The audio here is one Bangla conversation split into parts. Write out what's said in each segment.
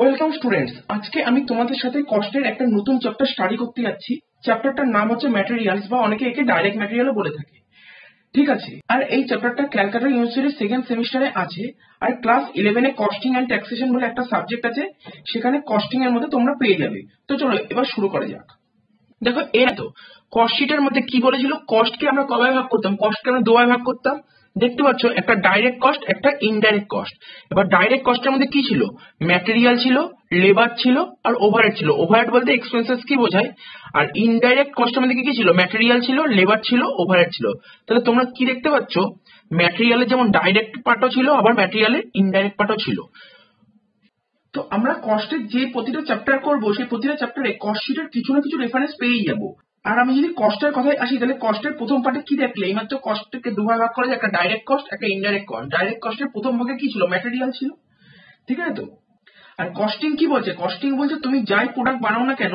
ওয়েলকাম স্টুডেন্টস, আজকে আমি তোমাদের সাথে কস্টের একটা নতুন চ্যাপ্টার স্টাডি করতে যাচ্ছি। চ্যাপ্টারটার নাম হচ্ছে ম্যাটেরিয়ালস, বা অনেকে একে ডাইরেক্ট ম্যাটেরিয়ালও বলে থাকে। ঠিক আছে, আর এই চ্যাপ্টারটা ক্যালকাটা ইউনিভার্সিটির সেকেন্ড সেমিস্টারে আছে। আর ক্লাস 11-এ কস্টিং এন্ড ট্যাক্সেশন বলে একটা সাবজেক্ট আছে, সেখানে কস্টিং এর মধ্যে তোমরা পেয়ে যাবে। তো চলো এবার শুরু করা যাক। দেখো, এর তো কস্ট শিটের মধ্যে কি বলেছিল, কস্টকে আমরা কবে ভাগ করতাম? কস্টকে আমরা দুভাবে ভাগ করতাম। দেখতে পাচ্ছ, একটা ডাইরেক্ট কস্ট, একটা ইনডাইরেক্ট কস্ট। এবার ডাইরেক্ট কস্টের মধ্যে কি ছিল? ম্যাটেরিয়াল ছিল, লেবার ছিল, আর ওভারহেড ছিল। ওভারহেড বলতে এক্সপেন্সেস কি বোঝায়। আর ইনডাইরেক্ট কস্টের মধ্যে কি ছিল? ম্যাটেরিয়াল ছিল, লেবার ছিল, ওভারহেড ছিল। তাহলে তোমরা কি দেখতে পাচ্ছ, ম্যাটেরিয়ালের যেমন ডাইরেক্ট পার্টও ছিল, আবার ম্যাটেরিয়ালের ইনডাইরেক্ট পার্টও ছিল। তো আমরা কস্টের যে প্রতিটা চ্যাপ্টার করবো, সেই প্রতিটা চ্যাপ্টারে কস্ট শিটের কিছু না কিছু রেফারেন্স পেয়েই যাবো। আর আমি যদি কস্টের কথায় আসি, তাহলে কস্টের প্রথম পার্টে কি দেখলে, এইমাত্র কস্টকে দুভাগে ভাগ করা যায়, একটা ডাইরেক্ট কস্ট, একটা ইনডাইরেক্ট কস্ট। ডাইরেক্ট কস্টের প্রথম ভাগে কি ছিল? ম্যাটেরিয়াল ছিল, ঠিক আছে তো। আর কস্টিং কি বলছে? কস্টিং বলছে তুমি যাই প্রোডাক্ট বানাও না কেন,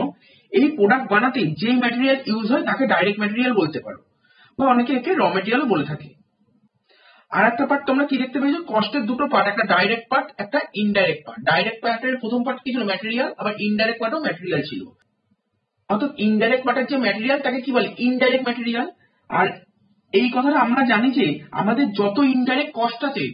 এই প্রোডাক্ট বানাতে যে ম্যাটেরিয়াল ইউজ হয় তাকে ডাইরেক্ট ম্যাটেরিয়াল বলতে পারো, বা অনেকে একে র ম্যাটেরিয়ালও বলে থাকে। আর একটা পার্ট তোমরা কি দেখতে পেয়েছো, কস্টের দুটো পার্ট, একটা ডাইরেক্ট পার্ট, একটা ইনডাইরেক্ট পার্ট। ডাইরেক্ট পার্টের প্রথম পার্ট কি ছিল? ম্যাটেরিয়াল। আবার ইনডাইরেক্ট পার্টও ম্যাটেরিয়াল ছিল। অর্থাৎ ইনডাইরেক্ট পার্টের যে ম্যাটেরিয়াল তাকে কি বলে? Indirect material. আর এই কথাটা আমরা জানি যে আমাদের যত ইনডাইরেক্ট কস্ট আছে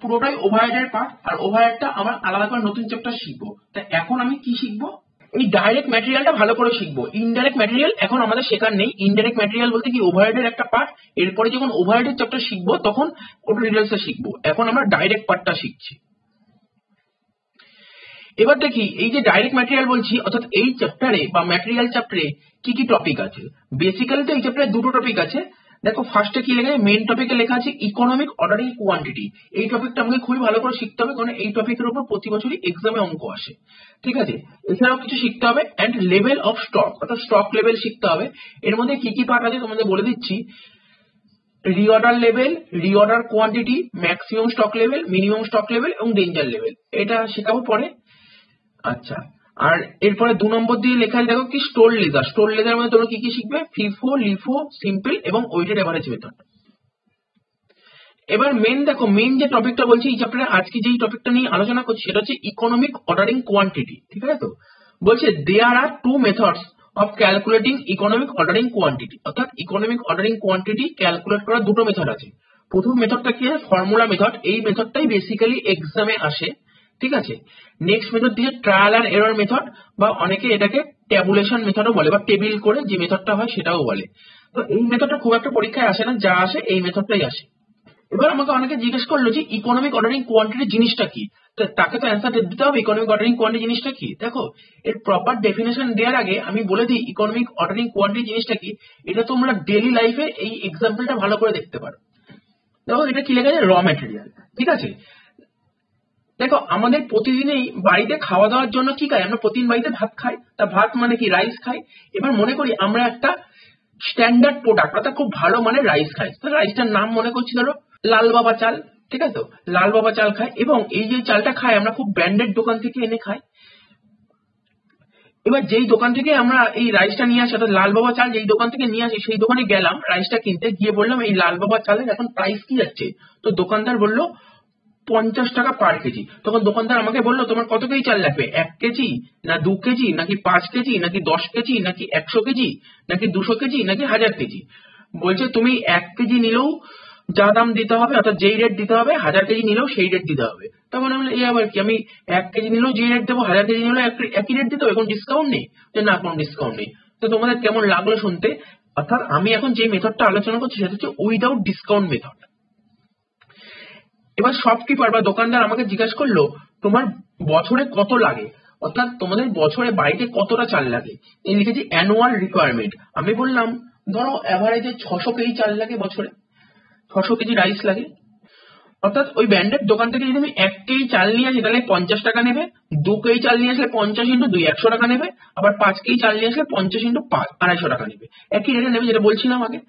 পুরোটাই ওভারহেডের পার্ট। আর ওভারহেডটা আমার আলাদা করে নতুন চ্যাপ্টার শিখবো। তা এখন আমি কি শিখবো? এই ডাইরেক্ট ম্যাটেরিয়ালটা ভালো করে শিখবো। ইনডাইরেক্ট ম্যাটেরিয়াল এখন আমাদের শেখার নেই। ইনডাইরেক্ট ম্যাটেরিয়াল বলতে কি, ওভারহেডের একটা পার্ট। এরপরে যখন ওভারহেডের চ্যাপ্টার শিখবো তখন ওটা ডিটেইলসে শিখবো। এখন আমরা ডাইরেক্ট পার্টটা শিখছি। এবার দেখি, এই যে ডাইরেক্ট ম্যাটেরিয়াল বলছি, অর্থাৎ এই চ্যাপ্টারে বা ম্যাটেরিয়াল চ্যাপ্টারে কি কি টপিক আছে। বেসিক্যালি তো এই চ্যাপ্টারে দুটো টপিক আছে। দেখো, ফার্স্টে কি লেখা আছে? মেইন টপিকে লেখা আছে ইকোনমিক অর্ডারিং কোয়ান্টিটি। এই টপিকটা আমাকে খুবই ভালো করে শিখতে হবে, কারণ এই টপিকের উপর প্রতি বছরই এক্সামে অঙ্ক আসে। ঠিক আছে, এছাড়াও কিছু শিখতে হবে। এন্ড লেভেল অফ স্টক, অর্থাৎ স্টক লেভেল শিখতে হবে। এর মধ্যে কি কি পার্ট আছে তোমাদের বলে দিচ্ছি। Reorder level, reorder quantity, maximum stock level, minimum stock level এবং ডেঞ্জার লেভেল। এটা শেখাবো পরে। আচ্ছা, আর এরপরে 2 নম্বর দিয়ে লেখা আছে, দেখো কি, স্টোর লেজার। স্টোর লেজার মানে তোমরা কি কি শিখবে? ফিফো, লিফো, সিম্পল এবং ওয়েটেড এভারেজ মেথড। এবার দেখো, মেন যে টপিকটা বলছি এই চ্যাপ্টারে, আজকে যেই টপিকটা নিয়ে আলোচনা করছি সেটা হচ্ছে ইকোনমিক অর্ডারিং কোয়ান্টিটি। ঠিক আছে তো। বলছে there are two methods of calculating economic ordering quantity. অর্থাৎ ইকোনমিক অর্ডারিং কোয়ান্টিটি ক্যালকুলেট করার দুটো মেথড আছে। প্রথম মেথডটা কি? Formula method. এই মেথডটাই বেসিক্যালি এক্সামে আসে। ঠিক আছে। নেক্সট মেথড দিয়ে ট্রায়াল আর এরর মেথড, বা অনেকে এটাকে ট্যাবুলেশন মেথডও বলে, বা টেবিল করে যে মেথডটা হয় সেটাও বলে। তো এই মেথডটা খুব একটা পরীক্ষায় আসে না, যা আসে এই মেথডটাই আসে। এবার আমাকে অনেকে জিজ্ঞেস করলো যে ইকোনমিক অর্ডারিং কোয়ান্টিটি জিনিসটা কি। তো তাকে তো অ্যান্সার দিতে হবে ইকোনমিক অর্ডারিং কোয়ান্টিটি জিনিসটা কি। দেখো, এর প্রপার ডেফিনেশন দেওয়ার আগে আমি বলে দিই ইকোনমিক অর্ডারিং কোয়ান্টিটি জিনিসটা কি। এটা তোমরা ডেইলি লাইফে এই এক্সাম্পলটা ভালো করে দেখতে পারো। দেখো, এটা কি লেখা আছে? র ম্যাটেরিয়াল। ঠিক আছে। দেখো, আমাদের প্রতিদিনই বাড়িতে খাওয়া দাওয়ার জন্য কি খাই? আমরা প্রতিদিন বাড়িতে ভাত খাই। তা ভাত মানে কি? রাইস খাই। এবার মনে করি আমরা একটা স্ট্যান্ডার্ড প্রোডাক্ট, অর্থাৎ খুব ভালো মানের রাইস খাই। তো রাইসটার নাম মনে করছি ধরো লাল বাবা চাল। ঠিক আছে তো, লাল বাবা চাল খাই। এবং এই যে চালটা খাই আমরা খুব ব্র্যান্ডেড দোকান থেকে এনে খাই। এবার যেই দোকান থেকে আমরা এই রাইসটা নিয়ে আসি, অর্থাৎ লাল বাবা চাল যেই দোকান থেকে নিয়ে আসি, সেই দোকানে গেলাম রাইসটা কিনতে, গিয়ে বললাম এই লাল বাবা চালের এখন প্রাইস কি যাচ্ছে। তো দোকানদার বললো 50 টাকা পার কেজি। তখন দোকানদার আমাকে বললো তোমার কত কেজি চাল লাগবে? 1 কেজি, না 2 কেজি, নাকি 5 কেজি, নাকি 10 কেজি, নাকি 100 কেজি, নাকি 200 কেজি, নাকি 1000 কেজি। বলছে তুমি 1 কেজি নিলেও যা দাম দিতে হবে, অর্থাৎ যেই রেট দিতে হবে, 1000 কেজি নিলেও সেই রেট দিতে হবে। তখন আমি এই আবার কি, আমি 1 কেজি নিলেও যে রেট দেবো, 1000 কেজি নিলেও একই রেট দিতে হবে, এখন ডিসকাউন্ট নেই? যে না, কোনো ডিসকাউন্ট নেই। তো তোমাদের কেমন লাগলো শুনতে? অর্থাৎ আমি এখন যে মেথডটা আলোচনা করছি সেটা হচ্ছে উইদাউট ডিসকাউন্ট মেথড। এবার শপকিপার বা দোকানদার আমাকে জিজ্ঞাসা করলো তোমার বছরে কত লাগে, অর্থাৎ তোমাদের বছরে বাড়িতে কতটা চাল লাগে। এই লিখেছি অ্যানুয়াল রিকোয়ারমেন্ট। আমি বললাম ধরো অ্যাভারেজে 600 কেজি চাল লাগে বছরে, 600 কেজি রাইস লাগে। অর্থাৎ ওই ব্র্যান্ডের দোকান থেকে যদি আমি 1 কেজি চাল নিয়ে আসি তাহলে 50 টাকা নেবে। 2 কেজি চাল নিয়ে আসলে 50 × 2 100 টাকা নেবে। আবার 5 কেজি চাল নিয়ে আসলে 50 × 5 250 টাকা নেবে। একই রেটে নেবে, যেটা বলছিলাম আগে।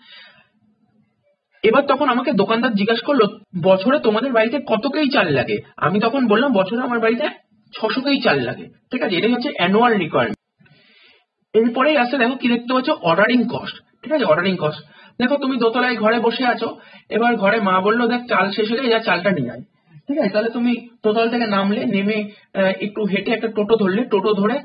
এবার তখন আমাকে দোকানদার জিজ্ঞাসা করলো বছরে তোমাদের বাড়িতে কত কেজি চাল লাগে। আমি তখন বললাম বছরে আমার বাড়িতে 600 কেজি চাল লাগে। ঠিক আছে, এটাই হচ্ছে অ্যানুয়াল রিকোয়ারমেন্ট। এরপরেই আসছে, দেখো কি দেখতে পাচ্ছ, অর্ডারিং কস্ট। ঠিক আছে, অর্ডারিং কস্ট। দেখো তুমি দোতলায় ঘরে বসে আছো। এবার ঘরে মা বললো দেখ চাল শেষ হয়ে যায়, যা চালটা নিয়ে আয়। ঠিক আছে, তাহলে তুমি টোটাল থেকে নামলে, নেমে একটু হেঁটে একটা টোটো ধরলে, টোটো ধরে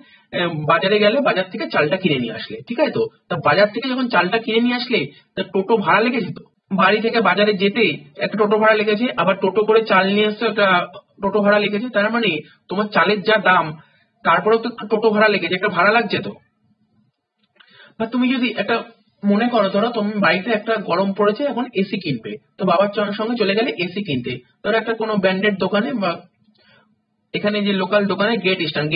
বাজারে গেলে, বাজার থেকে চালটা কিনে নিয়ে আসলে। ঠিক আছে, তো তা বাজার থেকে যখন চালটা কিনে নিয়ে আসলে, তা টোটো ভাড়া লেগেছে, তো বাড়ি থেকে বাজারে যেতে একটা টোটো ভাড়া লেগেছে, আবার টোটো করে চাল নিয়ে আসতে একটা টোটো ভাড়া লেগেছে। তার মানে তোমার চালের যা দাম, তারপরেও তো একটা টোটো ভাড়া লেগেছে, একটা ভাড়া লাগছে তো। বা তুমি যদি একটা মনে করো, ধরো তুমি বাড়িতে একটা গরম পড়েছে, এখন এসি কিনবে, তো বাবার সঙ্গে চলে গেলে এসি কিনতে, ধরো একটা কোনো ব্র্যান্ডেড দোকানে বা এখানে যে লোকাল দোকানে গেট স্টান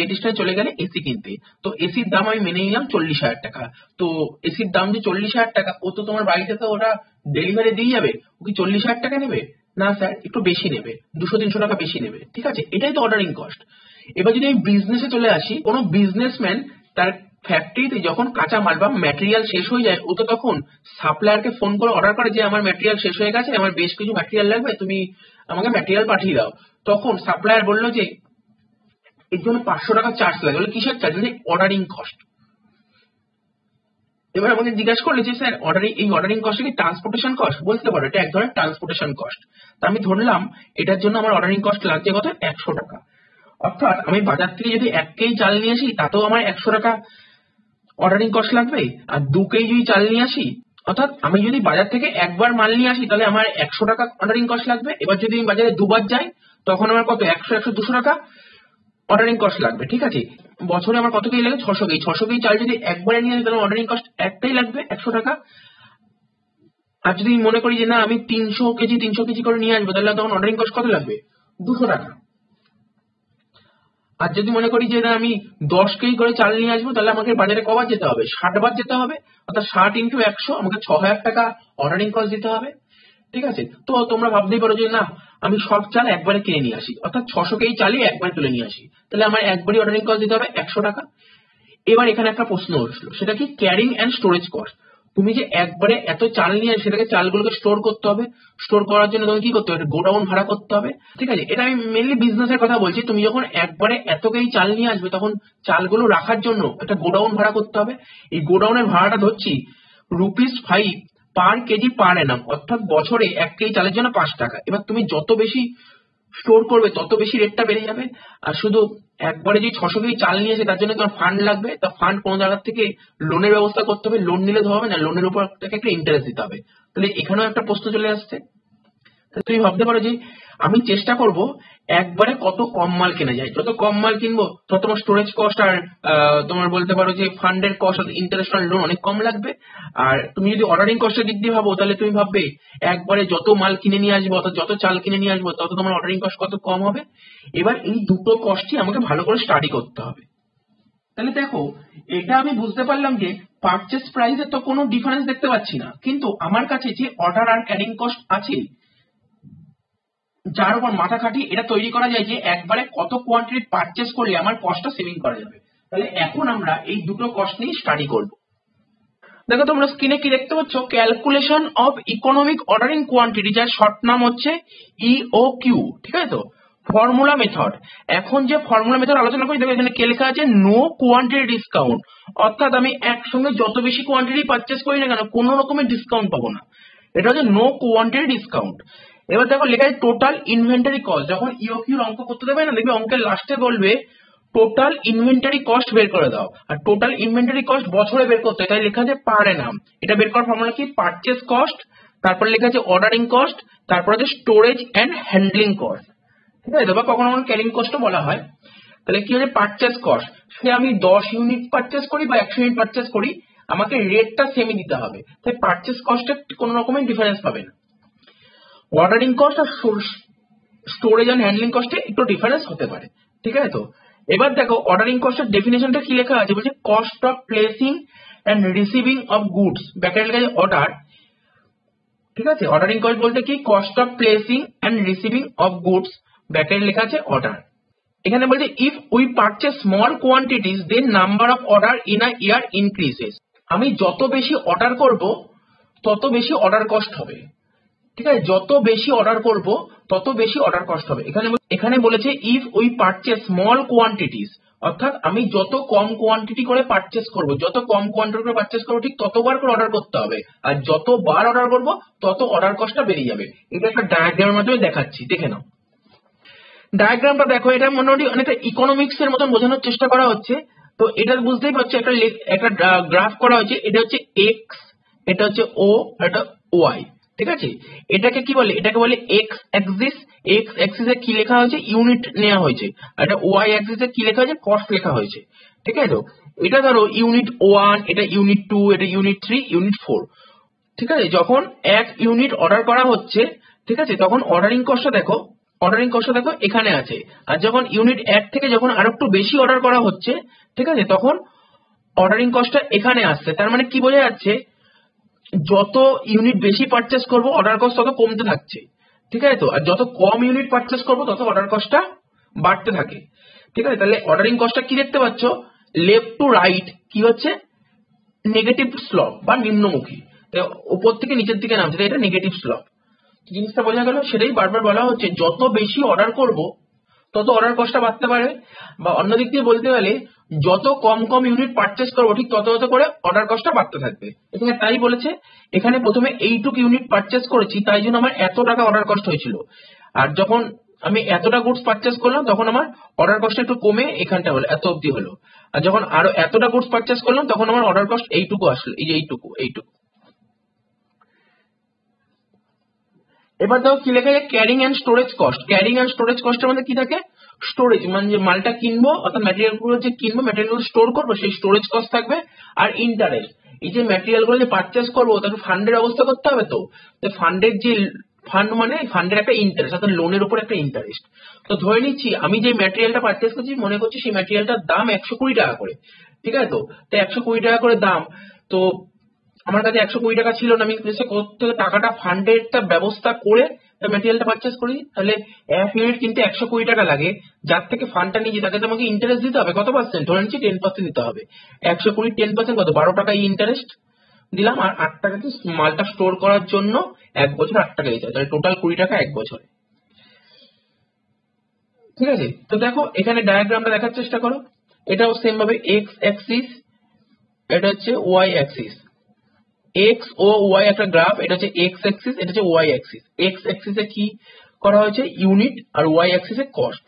চলে গেলে এসি কিনতে। তো এসির দাম আমি মেনে নিলাম 40,000 টাকা। তো এসির দাম যে 40,000 টাকা, ও তো তোমার বাড়িতে তো ওটা ডেলিভারি দিয়ে যাবে, ও কি 40,000 টাকা নেবে? না স্যার, একটু বেশি নেবে, 200-300 টাকা বেশি নেবে। ঠিক আছে, এটাই তো অর্ডারিং কস্ট। এবার যদি আমি বিজনেসে চলে আসি, কোনো বিজনেসম্যান তার ফ্যাক্টরিতে যখন কাঁচা মাল বা ম্যাটেরিয়াল শেষ হয়ে যায়, ও তো তখন সাপ্লায়ারকে ফোন করে অর্ডার করে যে আমার ম্যাটেরিয়াল শেষ হয়ে গেছে, আমার বেশ কিছু ম্যাটেরিয়াল লাগবে, তুমি আমাকে ম্যাটেরিয়াল পাঠিয়ে দাও। তখন সাপ্লায়ার বললো যে এর জন্য 500 টাকা চার্জ লাগে, বলে কিসের চার্জ? Ordering cost. এবার আমাকে জিজ্ঞাসা করলে যে স্যার অর্ডারিং কস্ট কি ট্রান্সপোর্টেশন কস্ট? বলতে পারো এটা এক ধরনের ট্রান্সপোর্টেশন কস্ট। তা আমি ধরলাম এটার জন্য আমার অর্ডারিং কস্ট লাগছে কত? 100 টাকা। অর্থাৎ আমি বাজার থেকে যদি 1 কেজি চাল নিয়ে আসি, তাতেও আমার 100 টাকা অর্ডারিং কস্ট লাগবে। আর 2 কেজি যদি চাল নিয়ে আসি, অর্থাৎ আমি যদি বাজার থেকে একবার মাল নিয়ে আসি, তাহলে আমার 100 টাকা অর্ডারিং কস্ট লাগবে। এবার যদি আমি বাজারে দুবার যাই, তখন আমার কত? 100-200 টাকা অর্ডারিং কস্ট লাগবে। ঠিক আছে, বছরে আমার কত কেজি লাগে? 600 কেজি। 600 কেজি চাল যদি একবারে নিয়ে আসি, তাহলে অর্ডারিং কস্ট একটাই লাগবে, 100 টাকা। আর যদি মনে করি যে না, আমি 300 কেজি করে নিয়ে আসবো, তাহলে তখন অর্ডারিং কস্ট কত লাগবে? 200 টাকা। আর যদি মনে করি যে না, আমি 10 কেজি করে চাল নিয়ে আসবো, তাহলে আমাকে বাজারে কবার যেতে হবে? 60 বার যেতে হবে। অর্থাৎ 60 × 100, আমাকে 6,000 টাকা অর্ডারিং কস্ট দিতে হবে। ঠিক আছে, তো তোমরা ভাবতেই পারো যে না, আমি সব চাল একবারে কিনে নিয়ে আসি, অর্থাৎ 600 কেজি চালই একবারে তুলে নিয়ে আসি, তাহলে আমার একবারই অর্ডারিং কস্ট দিতে হবে 100 টাকা। এবার এখানে একটা প্রশ্ন উঠলো, সেটা কি? Carrying and storage cost. তুমি যে একবারে এত চাল নিয়ে সেটাকে চালগুলোকে স্টোর করতে হবে, স্টোর করার জন্য তোমাকে কি করতে হবে? গোডাউন ভাড়া করতে হবে। ঠিক আছে, এটা আমি মেনলি বিজনেসের কথা বলছি। তুমি যখন একবারে এত কেজি চাল নিয়ে আসবে, তখন চালগুলো রাখার জন্য একটা গোডাউন ভাড়া করতে হবে। এই গোডাউনের ভাড়াটা ধরছি ₹5 পার কেজি পার অ্যানাম, অর্থাৎ বছরে 1 কেজি চালের জন্য 5 টাকা। এবার তুমি যত বেশি স্টোর করবে, তত বেশি রেটটা বেড়ে যাবে। আর শুধু একবারে যে 600 কেজি চাল নিয়েছে, তার জন্য তোমার ফান্ড লাগবে। তা ফান্ড কোনো জায়গা থেকে লোনের ব্যবস্থা করতে হবে। লোন নিলে তো হবে না, লোনের উপর তাকে একটা ইন্টারেস্ট দিতে হবে। তাহলে এখানেও একটা প্রশ্ন চলে আসছে। তুমি ভাবতে পারো যে আমি চেষ্টা করব একবারে কত কম মাল কেনা যায়। যত কম মাল কিনবো, তত তোমার স্টোরেজ কস্ট আর তোমার বলতে পারো যে ফান্ডের কস্ট, ইন্টারেস্ট আর লোন অনেক কম লাগবে। আর তুমি যদি অর্ডারিং কস্টের দিক দিয়ে ভাবো, তাহলে তুমি ভাববে একবারে যত মাল কিনে নিয়ে আসবো, অর্থাৎ যত চাল কিনে নিয়ে আসবো, তত তোমার অর্ডারিং কস্ট কত কম হবে। এবার এই দুটো কস্টই আমাকে ভালো করে স্টাডি করতে হবে। তাহলে দেখো, এটা আমি বুঝতে পারলাম যে পারচেস প্রাইসে তো কোনো ডিফারেন্স দেখতে পাচ্ছি না, কিন্তু আমার কাছে যে অর্ডার আর ক্যারিং কস্ট আছে, যার উপর মাথা খাটিয়ে এটা তৈরি করা যায় যে একবারে কত কোয়ান্টিটি পারচেস করলে আমার কস্টটা সেভিং করা যাবে। তাহলে এখন আমরা এই দুটো কস্ট নিয়ে স্টাডি করব। দেখো তোমরা স্ক্রিনে কি দেখতে পাচ্ছ? Calculation of economic ordering quantity, যার শর্ট নাম হচ্ছে ইওকিউ। ঠিক আছে, তো ফর্মুলা মেথড। এখন যে ফর্মুলা মেথড আলোচনা করি, দেখো এখানে কে লেখা আছে? No quantity discount. অর্থাৎ আমি একসঙ্গে যত বেশি কোয়ান্টিটি পারচেস করি না কেন, কোনো রকমের ডিসকাউন্ট পাবো না। এটা হচ্ছে নো কোয়ান্টিটি ডিসকাউন্ট। এবার দেখো লেখা আছে টোটাল ইনভেন্টারি কস্ট। যখন ইওকিউর অঙ্ক করতে দেবে না, দেখবে অঙ্কের লাস্টে বলবে টোটাল ইনভেন্টারি কস্ট বের করে দাও। আর টোটাল ইনভেন্টারি কস্ট বছরে বের করতে হয়, তাই লেখা আছে পার অ্যানাম। এটা বের করার ফর্মুলা কি? পারচেস কস্ট, তারপর লেখা আছে অর্ডারিং কস্ট, তারপর আছে স্টোরেজ এন্ড হ্যান্ডলিং কস্ট। ঠিক আছে, বা কখনো কখনো ক্যারিং কস্টও বলা হয়। তাহলে কি হচ্ছে পারচেস কস্ট? সে আমি 10 ইউনিট পারচেস করি বা 100 ইউনিট পারচেস করি, আমাকে রেটটা সেমই দিতে হবে। তাই পারচেস কস্টে কোনো রকমের ডিফারেন্স পাবে না। অর্ডারিং কস্ট আর স্টোরেজ এন্ড হ্যান্ডলিং কস্টে একটু ডিফারেন্স হতে পারে। ঠিক আছে, তো এবার দেখো অর্ডারিং কস্টের ডেফিনেশনটা কি লেখা আছে? বলছে cost of placing and receiving of goods, ব্র্যাকেটে লেখা আছে অর্ডার। ঠিক আছে, অর্ডারিং কস্ট বলতে কি? Cost of placing and receiving of goods, ব্র্যাকেটে লেখা আছে অর্ডার। এখানে বলছে if we purchase small quantities, then number of order in a year increases. আমি যত বেশি অর্ডার করব, তত বেশি অর্ডার কস্ট হবে। ঠিক আছে, যত বেশি অর্ডার করব, তত বেশি অর্ডার কস্ট হবে। এখানে বলেছে if we purchase small quantities, অর্থাৎ আমি যত কম কোয়ান্টিটি করে পারচেস করব, যত কম কোয়ান্টিটি করে পারচেস করবো, ঠিক ততবার করে অর্ডার করতে হবে। আর যতবার অর্ডার করব, তত অর্ডার কস্টটা বেড়ে যাবে। এটা একটা ডায়াগ্রামের মাধ্যমে দেখাচ্ছি, দেখে নাও। ডায়াগ্রামটা দেখো, এটা মোটামুটি অনেকটা ইকোনমিক্স এর মতন বোঝানোর চেষ্টা করা হচ্ছে। তো এটা বুঝতেই পারছো, একটা গ্রাফ করা হয়েছে, এটা হচ্ছে এক্স, এটা হচ্ছে ও, এটা ওয়াই। ঠিক আছে, এটাকে কি বলে, এটাকে বলে এক্স অ্যাক্সিস। এক্স অ্যাক্সিসে কি লেখা হয়েছে, ইউনিট নেওয়া হয়েছে। আর এটা ওয়াই অ্যাক্সিসে কি লেখা হয়েছে, কস্ট লেখা হয়েছে। ঠিক আছে, তো এটা ধরো ইউনিট 1, এটা ইউনিট 2, এটা ইউনিট 3, ইউনিট 4। ঠিক আছে, যখন এক ইউনিট অর্ডার করা হচ্ছে, ঠিক আছে, তখন অর্ডারিং কস্টটা দেখো, এখানে আছে। আর যখন ইউনিট 1 থেকে যখন আরো একটু বেশি অর্ডার করা হচ্ছে, ঠিক আছে, তখন অর্ডারিং কস্টটা এখানে আসছে। তার মানে কি বোঝা যাচ্ছে, যত ইউনিট বেশি পারচেস করব অর্ডার কস্ট তত কমতে থাকছে। ঠিক আছে, তো আর যত কম ইউনিট পারচেস করব তত অর্ডার কস্টটা বাড়তে থাকে। ঠিক আছে, তাহলে অর্ডারিং কস্টটা কি দেখতে পাচ্ছ, লেফট টু রাইট কি হচ্ছে, নেগেটিভ স্লপ বা নিম্নমুখী, উপর থেকে নিচের দিকে নামছে, এটা নেগেটিভ স্লপ। জিনিসটা বোঝা গেল, সেটাই বারবার বলা হচ্ছে, যত বেশি অর্ডার করব তত অর্ডার কস্টটা বাড়তে পারে। বা অন্যদিক দিয়ে বলতে গেলে, যত কম কম ইউনিট পারচেস করবো ঠিক তত তত করে অর্ডার কস্টটা বাড়তে থাকবে। এখানে তাই বলেছে, এখানে প্রথমে এইটুকু ইউনিট পারচেস করেছি, তাই জন্য আমার এত টাকা অর্ডার কস্ট হয়েছিল। আর যখন আমি এতটা গুডস পারচেস করলাম, তখন আমার অর্ডার কস্ট একটু কমে এখানটা হলো, এত অব্দি হলো। আর যখন আরো এতটা গুডস পারচেস করলাম, তখন আমার অর্ডার কস্ট এইটুকু আসলো, এই যে এইটুকু। এবার দেখো কি লেখা যায়, carrying and storage cost. Carrying and storage কস্টের মধ্যে কি থাকে, স্টোরেজ মানে যে মালটা কিনবো, অর্থাৎ ম্যাটেরিয়াল গুলো যে কিনবো, ম্যাটেরিয়াল গুলো স্টোর করবো, সেই স্টোরেজ কস্ট থাকবে। আর ইন্টারেস্ট, এই যে ম্যাটেরিয়াল গুলো যে পারচেস করবো তাকে ফান্ডের ব্যবস্থা করতে হবে। তো ফান্ডের যে ফান্ড মানে ফান্ডের একটা ইন্টারেস্ট, অর্থাৎ লোনের উপর একটা ইন্টারেস্ট। তো ধরে নিচ্ছি আমি যে ম্যাটেরিয়ালটা পারচেস করছি, মনে করছি সেই ম্যাটেরিয়ালটার দাম 120 টাকা করে। ঠিক আছে, তো 120 টাকা করে দাম। তো আমার কাছে 120 টাকা ছিল না, আমি কোথা টাকাটা ফান্ডের ব্যবস্থা করে ম্যাটেরিয়ালটা পারচেস করি। তাহলে এক ইউনিট কিনতে 120 টাকা লাগে, যার থেকে ফান্ডটা নিয়েছি তাকে তো আমাকে ইন্টারেস্ট দিতে হবে। কত পার্সেন্ট, ধরে নিচ্ছি 10% দিতে হবে। 120 10% কত, 12 টাকা ইন্টারেস্ট দিলাম। আর 8 টাকাতে মালটা স্টোর করার জন্য 1 বছর 8 টাকা দিতে হবে, তাহলে টোটাল 20 টাকা 1 বছরে। ঠিক আছে, তো দেখো এখানে ডায়াগ্রামটা দেখার চেষ্টা করো। এটাও সেম ভাবে এক্স অ্যাক্সিস, এটা হচ্ছে ওয়াই অ্যাক্সিস। এক্স ও ওয়াই একটা গ্রাফ, এটা হচ্ছে এক্স অ্যাক্সিস, এটা হচ্ছে ওয়াই অ্যাক্সিস। এক্স অ্যাক্সিসে কি করা হয়েছে, ইউনিট, আর ওয়াই অ্যাক্সিসে কস্ট।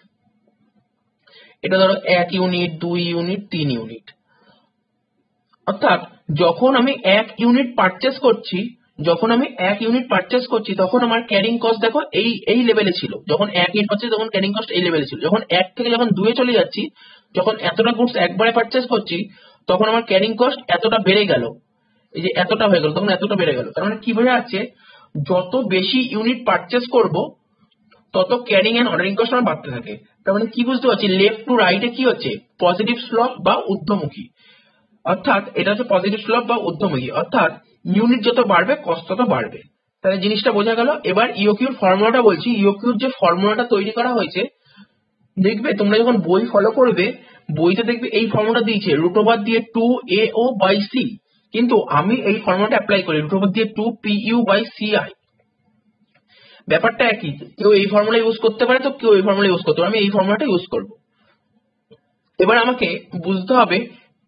এটা ধরো 1 ইউনিট, 2 ইউনিট, 3 ইউনিট। অর্থাৎ যখন আমি 1 ইউনিট পারচেস করছি, তখন আমার ক্যারিং কস্ট দেখো এই লেভেলে ছিল। যখন 1 ইউনিট পারচেস, তখন ক্যারিং কস্ট এই লেভেলে ছিল। যখন 1 থেকে যখন 2 এ চলে যাচ্ছি, যখন এতটা গুডস একবারে পারচেস করছি, তখন আমার ক্যারিং কস্ট এতটা বেড়ে গেল, এই যে এতটা হয়ে গেল, তখন এতটা বেড়ে গেল। তার মানে কি বোঝা যাচ্ছে, যত বেশি ইউনিট পারচেস করব তত ক্যারিং এন্ড অর্ডারিং কস্ট আমার বাড়তে থাকে। তার মানে কি বুঝতে পারছি, লেফট টু রাইটে কি হচ্ছে, পজিটিভ স্লপ বা ঊর্ধ্বমুখী। অর্থাৎ এটা হচ্ছে পজিটিভ স্লপ বা ঊর্ধ্বমুখী, অর্থাৎ ইউনিট যত বাড়বে কস্ট তত বাড়বে। তাহলে জিনিসটা বোঝা গেল। এবার ইওকিউর ফর্মুলাটা বলছি। ইওকিউর যে ফর্মুলাটা তৈরি করা হয়েছে, দেখবে তোমরা যখন বই ফলো করবে, বইতে দেখবে এই ফর্মুলাটা দিয়েছে √/, দিয়ে 2AO/C। কিন্তু আমি এই ফর্মুলাটা অ্যাপ্লাই করি, √/, দিয়ে 2PU/CI। ব্যাপারটা একই, কেউ এই ফর্মুলা ইউজ করতে পারে, তো কেউ এই ফর্মুলা ইউজ করতে পারে, আমি এই ফর্মুলাটা ইউজ করব। এবার আমাকে বুঝতে হবে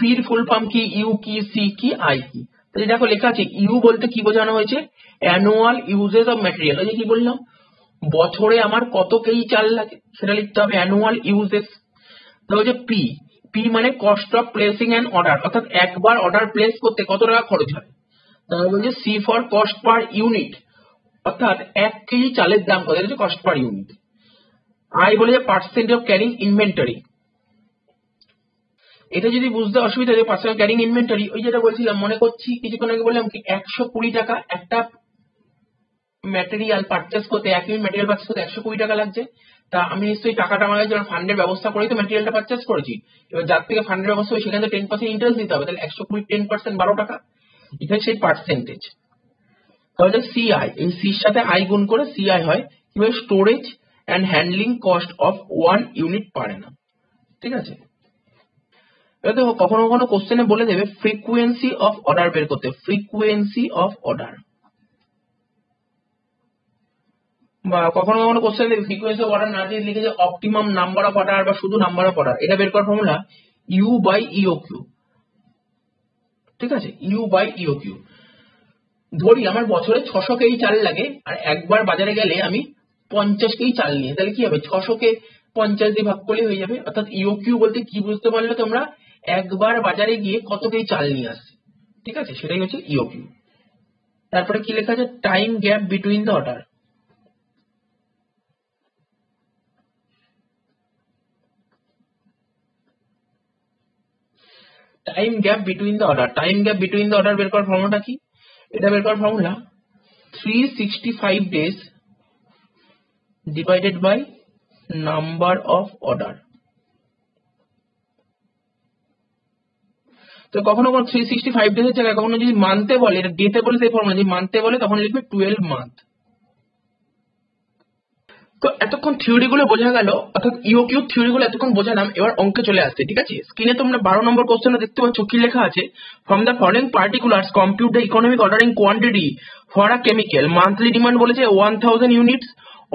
পির ফুল ফর্ম কি, ইউ কি, সি কি, আই কি। তাহলে দেখো লেখা আছে, ইউ বলতে কি বোঝানো হয়েছে, অ্যানুয়াল ইউজেস অফ ম্যাটেরিয়াল। ওই যে কি বললাম, বছরে আমার কত কেজি চাল লাগে সেটা লিখতে হবে, অ্যানুয়াল ইউজেস। তাহলে হচ্ছে পি, মানে cost of placing an order, অর্থাৎ একবার অর্ডার প্লেস করতে কত টাকা খরচ হয়। তাহলে বলছে C for cost per unit, অর্থাৎ 1 কেজি চালের দাম কত, হচ্ছে কস্ট পার ইউনিট। আই বলেছে পার্সেন্ট অফ ক্যারিং ইনভেন্টরি। এটা যদি বুঝতে অসুবিধা হয়, পার্সেন্ট অফ ক্যারিং ইনভেন্টরি, ওই যেটা বলছিলাম, মনে করছি কিছুক্ষণ আগে বললাম কি 120 টাকা একটা ম্যাটেরিয়াল পারচেস করতে, 1 ইউনিট ম্যাটেরিয়াল পারচেস করতে 120 টাকা লাগছে। তা আমি নিশ্চয়ই টাকাটা আমার কাছে ফান্ডের ব্যবস্থা করেই তো ম্যাটেরিয়ালটা পারচেস করেছি। এবার যার থেকে ফান্ডের ব্যবস্থা হয় সেখানে 10% ইন্টারেস্ট দিতে হবে, তাহলে 120 10% 12 টাকা, এটা সেই পার্সেন্টেজ। তাহলে সিআই, এই সির সাথে আই গুণ করে সিআই হয় কিভাবে, storage and handling cost of 1 unit per Anam. ঠিক আছে, এবার দেখো কখনো কখনো কোশ্চেনে বলে দেবে ফ্রিকুয়েন্সি অফ অর্ডার বের করতে, ফ্রিকুয়েন্সি অফ অর্ডার। বা কখনো কখনো কোশ্চেন দেবে ফ্রিকোয়েন্সি অফ অর্ডার না দিয়ে লিখেছে অপটিমাম নাম্বার অফ অর্ডার বা শুধু নাম্বার অফ অর্ডার। এটা বের করার ফর্মুলা U/EOQ। ঠিক আছে, U/EOQ। ধরি আমার বছরে 600 কেজি চাল লাগে, আর একবার বাজারে গেলে আমি 50 কেজি চাল নিয়ে, তাহলে কি হবে, 600 কে 50 দিয়ে ভাগ করলে হয়ে যাবে। অর্থাৎ ইওকিউ বলতে কি বুঝতে পারলে তোমরা, একবার বাজারে গিয়ে কত কেজি চাল নিয়ে আসছে, ঠিক আছে, সেটাই হচ্ছে ইওকিউ। তারপরে কি লেখা আছে, time gap between the order. Time gap between the order, time gap between the order বের করার ফর্মুলাটা কি? এটা বের করার formula 365 days divided by number of order। তো কখনো কখনো 365 ডেজ এর জায়গায় কখনো যদি মান্থে বলে, এটা ডেতে বলে সেই ফর্মুলা, যদি মান্থে বলে তখন লিখবে 12 মান্থ। তো এতক্ষণ থিওরি গুলো বোঝা গেল, অর্থাৎ ইওকিউ থিওরি গুলো এতক্ষণ বোঝালাম। এবার অঙ্কে চলে আসছে, ঠিক আছে। স্ক্রিনে তোমরা 12 নম্বর কোশ্চেনে দেখতে পাচ্ছ কি লেখা আছে, from the following particulars compute the economic ordering quantity for a chemical. Monthly demand বলেছে 1000 units,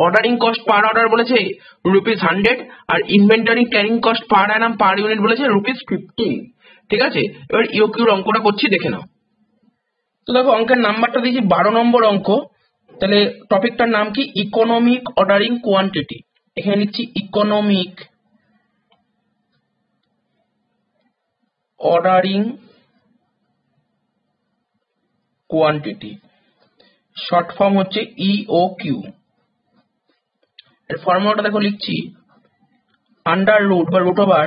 ordering cost per order বলেছে ₹100, আর inventory carrying cost per annum per unit বলেছে ₹15। ঠিক আছে, এবার ইওকিউর অঙ্কটা করছি, দেখে নাও। তো দেখো অঙ্কের নাম্বারটা দিয়েছি 12 নম্বর অঙ্ক। তাহলে টপিকটার নাম কি, ইকোনমিক অর্ডারিং কোয়ান্টিটি। এখানে লিখছি economic ordering quantity, short form হচ্ছে ইওকিউ। এর ফর্মুলাটা দেখো লিখছি, আন্ডার রুট বা root over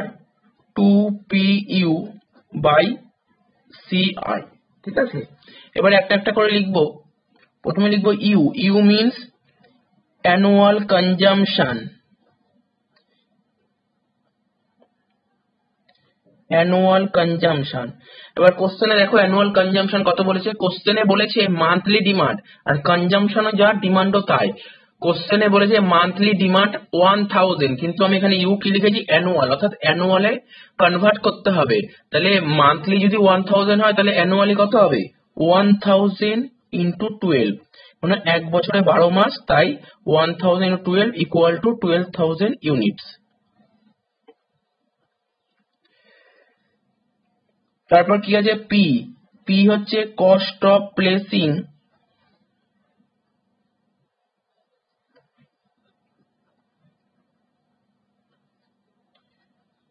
2PU by CI। ঠিক আছে, এবারে একটা একটা করে লিখবো। প্রথমে লিখবো U, U means annual consumption, annual consumption. এবার কোশ্চেনে দেখো অ্যানুয়াল কনজাম্পশন কত বলেছে, কোশ্চেনে বলেছে মান্থলি ডিমান্ড, আর কনজাম্পশনও যা ডিমান্ডও তাই। কোশ্চেনে বলেছে মান্থলি ডিমান্ড 1000, কিন্তু আমি এখানে ইউ কি লিখেছি, অ্যানুয়াল, অর্থাৎ অ্যানুয়ালে কনভার্ট করতে হবে। তাহলে মান্থলি যদি 1000 হয় তাহলে অ্যানুয়ালি কত হবে, 1000 ইন্টু 12, মানে এক বছরে 12 মাস, তাই 1000 ইন্টু 12 ইকুয়াল টু 12,000 ইউনিটস। তারপর কি আছে, পি, পি হচ্ছে cost of placing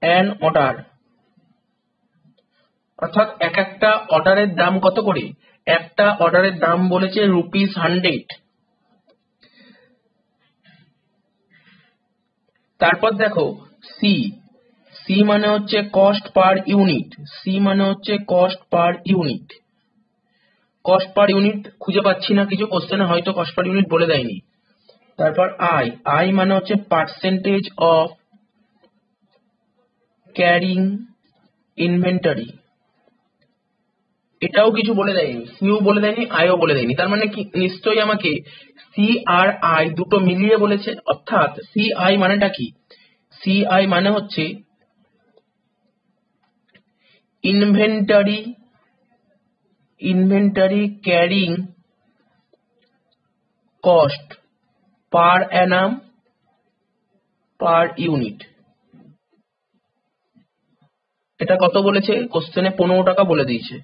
an order, অর্থাৎ এক একটা অর্ডারের দাম কত করে, একটা অর্ডারের দাম বলেছে ₹100। তারপর দেখো সি, সি মানে হচ্ছে কস্ট পার ইউনিট, সি মানে হচ্ছে cost per unit. Cost per unit খুঁজে পাচ্ছি না কিছু কোশ্চেনে, হয়তো কস্ট পার ইউনিট বলে দেয়নি। তারপর আই, আই মানে হচ্ছে পার্সেন্টেজ অফ ক্যারিং ইনভেন্টরি, এটাও কিছু বলে দেয়নি, সিও বলে দেয়নি, আইও বলে দেয়নি। তার মানে কি, নিশ্চয়ই আমাকে সি আর আই দুটো মিলিয়ে বলেছে। অর্থাৎ সি আই মানেটা কি, সি আই মানে হচ্ছে inventory, inventory carrying cost per annum per unit. এটা কত বলেছে কোশ্চেনে, 15 টাকা বলে দিয়েছে।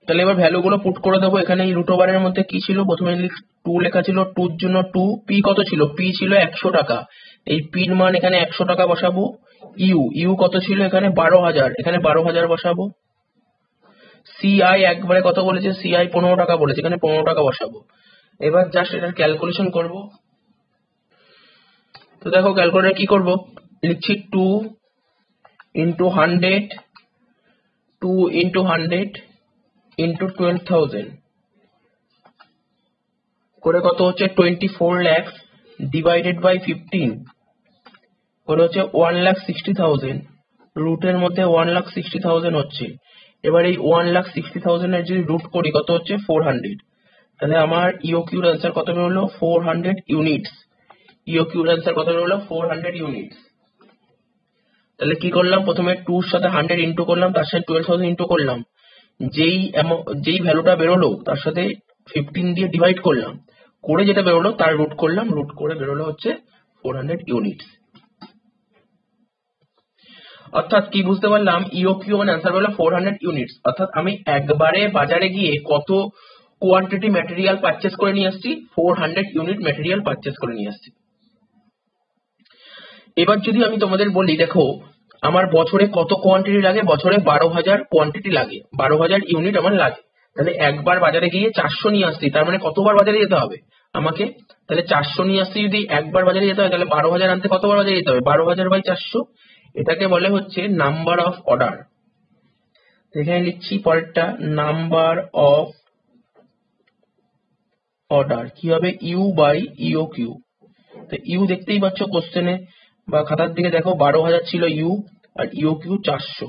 তাহলে এবার ভ্যালু গুলো পুট করে দেবো। এখানে এই রুট ওভারের মধ্যে কি ছিল, প্রথমে 2 লেখা ছিল, 2 এর জন্য 2, পি কত ছিল, পি ছিল 100 টাকা, এই পির মান এখানে 100 টাকা বসাবো। ইউ, ইউ কত ছিল এখানে 12,000, এখানে 12,000 বসাবো। সিআই একবারে কত বলেছে, সিআই 15 টাকা বলেছে, এখানে 15 টাকা বসাবো। এবার জাস্ট এটার ক্যালকুলেশন করব। তো দেখো ক্যালকুলেটর কি করব, লিখছি 2 ইন্টু 100, 2 ইন্টু 100 ইন্টু 12,000 করে কত হচ্ছে 24 লাখ, ডিভাইডেড বাই 15 করে হচ্ছে 1,60,000, রুটের মধ্যে 1,60,000 হচ্ছে। এবার এই 1,60,000 এর যদি রুট করি কত হচ্ছে 400, তাহলে আমার ইওকিউর অ্যান্সার কত বেরোলো, 400 ইউনিটস। ইওকিউর অ্যান্সার কত বেরোলো, 400 ইউনিটস। তাহলে কি করলাম, প্রথমে 2 এর সাথে 100 ইন্টু করলাম, তার সাথে 12,000 ইন্টু করলাম, যেই ভ্যালুটা বেরোলো তার সাথে 15 দিয়ে ডিভাইড করলাম, করে যেটা বেরোলো তার রুট করলাম, রুট করে বেরোলো হচ্ছে 400 ইউনিটস। অর্থাৎ কি বুঝতে পারলাম, ইওকিউ মানে অ্যান্সার বেরোলো 400 ইউনিটস। অর্থাৎ আমি একবারে বাজারে গিয়ে কত কোয়ান্টিটি ম্যাটেরিয়াল পারচেস করে নিয়ে আসছি, 400 ইউনিট ম্যাটেরিয়াল পারচেস করে নিয়ে আসছি। এবার যদি আমি তোমাদের বলি, দেখো আমার বছরে কত কোয়ান্টিটি লাগে, বছরে 12,000 কোয়ান্টিটি লাগে, 12,000 ইউনিট আমার লাগে। তাহলে একবার বাজারে গিয়ে 400 নিয়ে আসছি, তার মানে কতবার বাজারে যেতে হবে আমাকে? তাহলে 400 নিয়ে আসছি যদি একবার বাজারে যেতে হয়, তাহলে 12,000 আনতে কতবার বাজারে যেতে হবে? 12,000/400। এটাকে বলে হচ্ছে নাম্বার অফ অর্ডার। এখানে লিখছি পরেরটা, নাম্বার অফ অর্ডার কি হবে? U/EOQ। তো ইউ দেখতেই পাচ্ছ কোশ্চেনে বা খাতার দিকে, দেখো 12,000 ছিল ইউ, আর EOQ 400।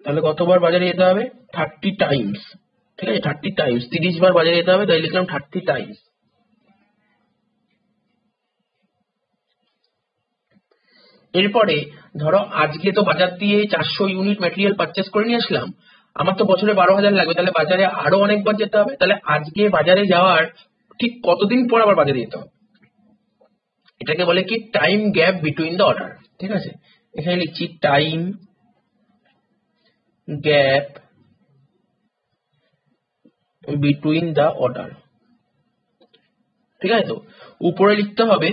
তাহলে কতবার বাজারে যেতে হবে? 30 টাইমস। ঠিক আছে, 30 টাইমস, 30 বার বাজারে যেতে হবে, তাই লিখলাম 30 টাইমস। এরপরে ধরো আজকে তো বাজার দিয়ে 400 ইউনিট ম্যাটেরিয়াল পারচেস করে নিয়ে আসলাম, আমার তো বছরে 12,000 লাগবে, তাহলে বাজারে আরো অনেকবার যেতে হবে। তাহলে আজকে বাজারে যাওয়ার ঠিক কতদিন পর আবার বাজারে যেতে হবে? এটাকে বলে কি? Time gap between the order. ঠিক আছে, এখানে লিখছি time gap between the order. ঠিক আছে, তো উপরে লিখতে হবে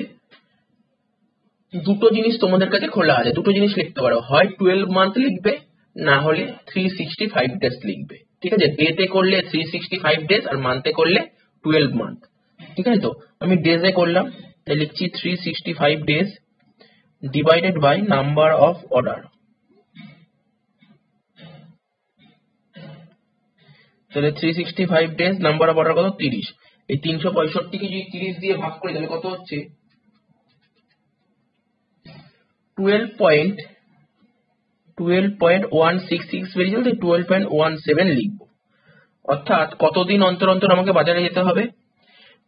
দুটো জিনিস তোমাদের কাছে খোলা আছে, দুটো জিনিস লিখতে পারো, হয় 12 মান্থ লিখবে, না হলে 365 ডেজ লিখবে। ঠিক আছে, ডেতে করলে 365 ডেজ, আর মান্থে করলে 12 মান্থ। ঠিক আছে, তো আমি ডেজে করলাম, তাই লিখছি 365 days divided by number of order. তাহলে 365 ডেজ, নাম্বার অফ অর্ডার কত? 30। এই 365 কে যদি 30 দিয়ে ভাগ করি তাহলে কত হচ্ছে? 12.166 বেরিয়ে যাবে, 12.17 লিখবো। অর্থাৎ কতদিন অন্তর অন্তর আমাকে বাজারে যেতে হবে?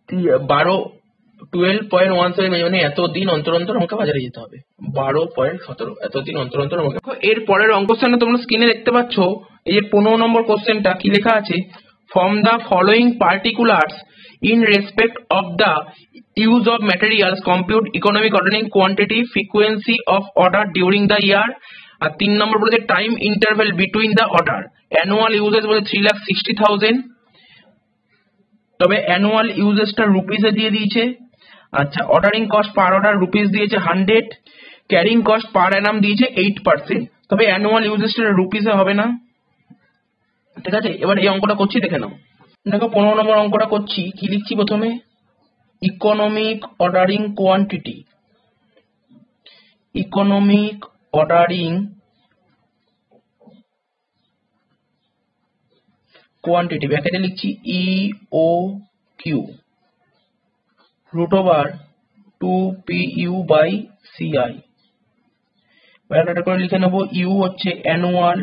12.17 মানে এতদিন অন্তর অন্তর আমাকে বাজারে যেতে হবে। 12.17 এতদিন অন্তর অন্তর আমাকে। এর পরের অঙ্কটা তোমরা স্ক্রিনে দেখতে পাচ্ছ, এই যে 15 নম্বর কোশ্চেনটা কি লেখা আছে? From the following particulars in respect of the use of materials compute economic ordering quantity frequency of order during the year. আর 3 নম্বর বলেছে time interval between the order. Annual usages বলে 3,60,000, তবে অ্যানুয়াল ইউজেসটা রুপিসে দিয়ে দিয়েছে। আচ্ছা, ordering cost per order rupees দিয়েছে 100, ক্যারিং কস্ট পার অ্যানাম দিয়েছে 8%, তবে অ্যানুয়াল ইউজেসটা রুপিসে হবে না। ঠিক আছে, এবার এই অঙ্কটা করছি, দেখে নাও। দেখো 15 নম্বর অঙ্কটা করছি, কি লিখছি প্রথমে? Economic ordering quantity, economic ordering quantity ব্র্যাকেটে লিখছি EOQ রুট ওভার 2PU/CI। ব্র্যাকেটে করে লিখে নেবো, ইউ হচ্ছে অ্যানুয়াল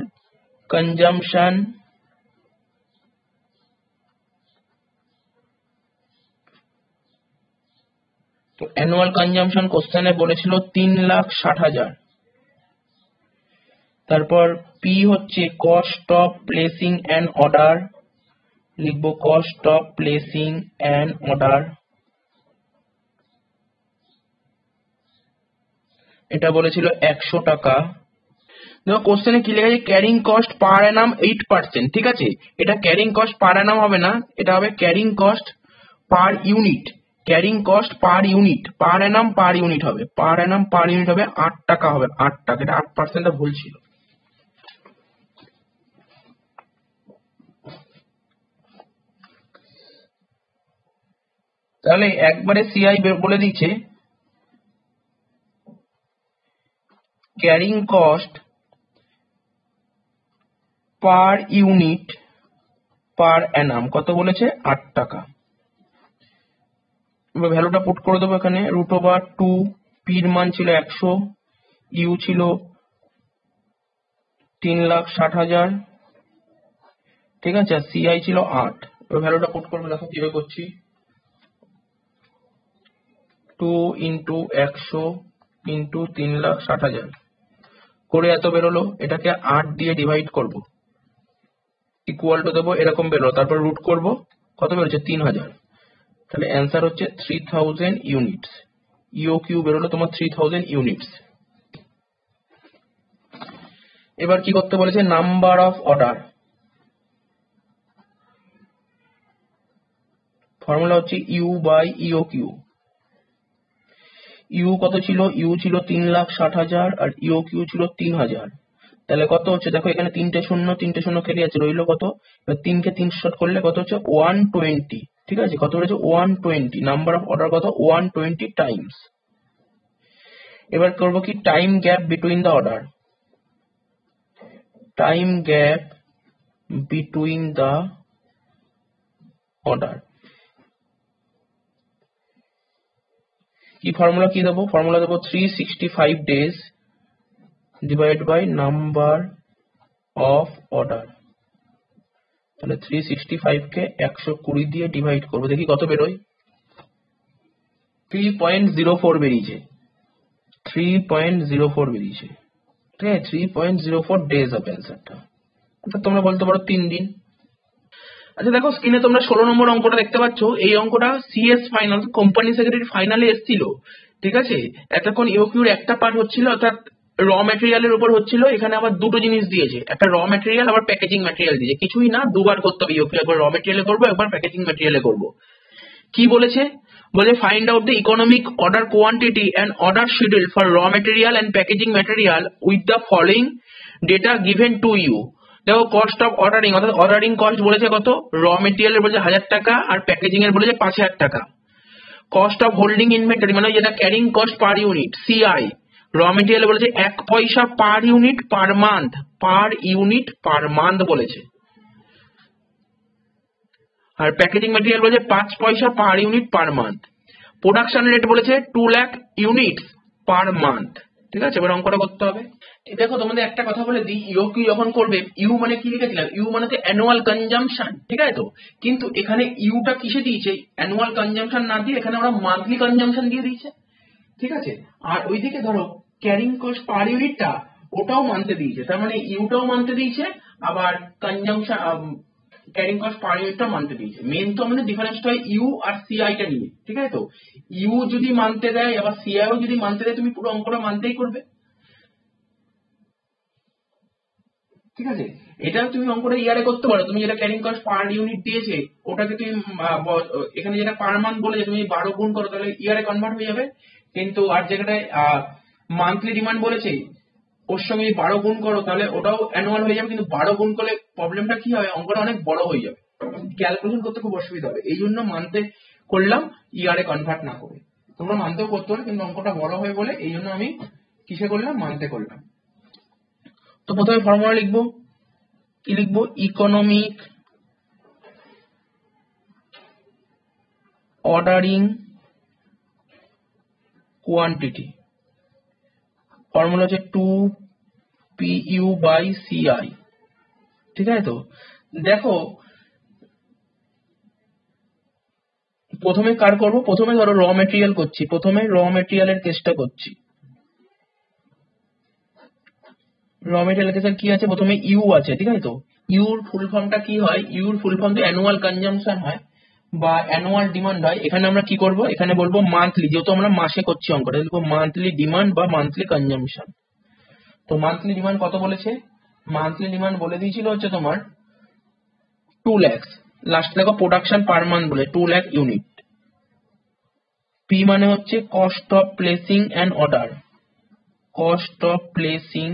কনজাম্পশন, তো অ্যানুয়াল কনজাম্পশন কোশ্চেনে বলেছিল 3,60,000। তারপর পি হচ্ছে cost of placing an order, লিখবো cost of placing an order, এটা বলেছিল 100 টাকা। দেখো কোশ্চেনে কি লেখা আছে? Carrying cost per annum 8%। ঠিক আছে, এটা ক্যারিং কস্ট পার অ্যানাম হবে না, এটা হবে carrying cost per unit. Carrying cost per unit, per annum per unit হবে, পার অ্যানাম পার ইউনিট হবে 8 টাকা হবে, 8 টাকা। এটা 8%টা ভুল ছিল। তাহলে একবারে সিআই বলে দিচ্ছে carrying cost per unit per Anam কত বলেছে? 8 টাকা। এবার ভ্যালুটা পুট করে দেবো এখানে, রুট ওভার 2, পির মান ছিল 100, ইউ ছিল 3,60,000। ঠিক আছে, আর সিআই ছিল 8। এবার ভ্যালুটা পুট করবো, দেখো কিভাবে করছি। 2 ইন্টু 100 ইন্টু 3,60,000 করে এত বেরোলো, এটাকে 8 দিয়ে ডিভাইড করব, ইকুয়াল টু দেবো, এরকম বেরোলো, তারপর রুট করব, কত বেরোচ্ছে? 3,000। তাহলে অ্যান্সার হচ্ছে 3,000 ইউনিটস। EOQ বেরোলো তোমার 3,000 ইউনিটস। এবার কি করতে বলেছে? নাম্বার অফ অর্ডার, ফর্মুলা হচ্ছে U/EOQ। ইউ কত ছিল, ইউ ছিল 3,60,000 আর ইউ কিউ ছিল 3,000। তাহলে কত হচ্ছে দেখো, এখানে তিনটে শূন্য কেটে যাচ্ছে, রইলো কত, এবার 3 কে 3 শর্ট করলে কত হচ্ছে 120। ঠিক আছে, কত হচ্ছে 120, নাম্বার অফ অর্ডার কত 120 টাইমস। এবার করবো কি, time gap between the order, time gap between the order. কি ফর্মুলা কি দেবো, ফর্মুলা দেবো 365 days divide by number of order. তাহলে 365 কে 120 দিয়ে ডিভাইড করবো, দেখি কত বেরোয়। 3.04 বেরিয়েছে, 3.04 বেরিয়েছে। ঠিক আছে, 3.04 ডেজ হবে অ্যান্সারটা। তোমরা বলতে পারো 3 দিন। আচ্ছা দেখো, স্ক্রিনে তোমরা 16 নম্বর অঙ্কটা দেখতে পাচ্ছ। এই অঙ্কটা সিএস ফাইনাল, কোম্পানি সেক্রেটারি ফাইনালে এসেছিল। ঠিক আছে, এতক্ষণ ইউকিউর একটা পার্ট হচ্ছিল, অর্থাৎ র ম্যাটেরিয়ালের উপর হচ্ছিল। এখানে আবার দুটো জিনিস দিয়েছে, একটা র ম্যাটেরিয়াল আবার প্যাকেজিং ম্যাটেরিয়াল দিয়েছে। কিছুই না, দুবার করতে হবে ইউকিউ, একবার র ম্যাটেরিয়ালে করবো, একবার প্যাকেজিং ম্যাটেরিয়ালে করবো। কি বলেছে, বলে find out the economic order quantity and order schedule for raw material and packaging material with the following data given to you. দেখো, কস্ট অফ অর্ডারিং, অর্থাৎ অর্ডারিং কস্ট বলেছে কত, র মেটেরিয়ালের বলেছে 1000 টাকা আর প্যাকেজিং এর বলেছে 5000 টাকা। কস্ট অফ হোল্ডিং ইনভেন্টরি মানে যেটা carrying cost per unit, CI, র মেটেরিয়াল বলেছে 1 পয়সা পার ইউনিট পার মান্থ, পার ইউনিট পার মান্থ বলেছে। আর প্যাকেজিং ম্যাটেরিয়াল বলেছে 5 পয়সা পার unit per month. Production rate বলেছে 2 লাখ ইউনিট পার মান্থ। ঠিক আছে, এবার অঙ্কটা করতে হবে। দেখো, তোমাদের একটা কথা বলে দিই, ইউ কিউ যখন করবে, ইউ মানে কি লিখেছিলাম, ইউ মানে তো অ্যানুয়াল কনজাম্পশন। ঠিক আছে, তো কিন্তু এখানে ইউটা কিসে দিয়েছে, অ্যানুয়াল কনজাম্পশন না দিয়ে এখানে ওরা মান্থলি কনজাম্পশন দিয়ে দিয়েছে। ঠিক আছে, আর ওইদিকে ধরো ক্যারিং কস্ট পার ইউনিটটা ওটাও মানতে দিয়েছে, তার মানে ইউটাও মানতে দিয়েছে, আবার কনজাম্পশন ক্যারিং কস্ট পার ইউনিটটা মানতে দিয়েছে। মেন তো আমাদের ডিফারেন্সটা হয় ইউ আর সিআইটা নিয়ে। ঠিক আছে, তো ইউ যদি মানতে দেয় আবার সিআইও যদি মানতে দেয়, তুমি পুরো অঙ্কটা মানতেই করবে। ঠিক আছে, এটা তুমি অঙ্কটা ইয়ারে করতে পারো, তুমি যেটা ক্যারিং কস্ট পার ইউনিট দিয়েছে ওটাকে তুমি এখানে যেটা পার মান্থ বলেছে তুমি 12 গুণ করো, তাহলে ইয়ারে কনভার্ট হয়ে যাবে। কিন্তু আর যেটায় মান্থলি ডিমান্ড বলেছে ওর সঙ্গে 12 গুণ করো, তাহলে ওটাও অ্যানুয়াল হয়ে যাবে। কিন্তু 12 গুণ করলে প্রবলেমটা কি হবে, অঙ্কটা অনেক বড় হয়ে যাবে, ক্যালকুলেশন করতে খুব অসুবিধা হবে। এই জন্য মান্থে করলাম, ইয়ারে কনভার্ট না করে। তোমরা মান্থেও করতে পারো, কিন্তু অঙ্কটা বড় হয়ে বলে এই জন্য আমি কিসে করলাম, মান্থে করলাম। তো প্রথমে ফর্মুলা লিখবো, কি লিখবো, ইকোনমিক অর্ডারিং কোয়ান্টিটি, ফর্মুলা হচ্ছে 2PU/CI। ঠিক আছে, তো দেখো প্রথমে কার করব, প্রথমে ধরো র মেটেরিয়াল করছি, প্রথমে র মেটেরিয়ালের কেসটা করছি। র মেটেরিয়াল কেসের কি আছে, প্রথমে ইউ আছে। ঠিক আছে, তো ইউর ফুল ফর্মটা কি হয়, ইউর ফুল ফর্ম তো অ্যানুয়াল কনজাম্পশন হয় বা অ্যানুয়াল ডিমান্ড হয়। এখানে আমরা কি করব, এখানে বলবো মান্থলি, যেহেতু আমরা মাসে করছি অঙ্কটা, লিখবো মান্থলি ডিমান্ড বা মান্থলি কনজাম্পশন। তো মান্থলি ডিমান্ড কত বলেছে, মান্থলি ডিমান্ড বলে দিয়েছিল হচ্ছে তোমার 2 লাখ। লাস্ট দেখো প্রোডাকশন পার মান্থ বলে 2 লাখ ইউনিট। পি মানে হচ্ছে cost of placing an order, cost of placing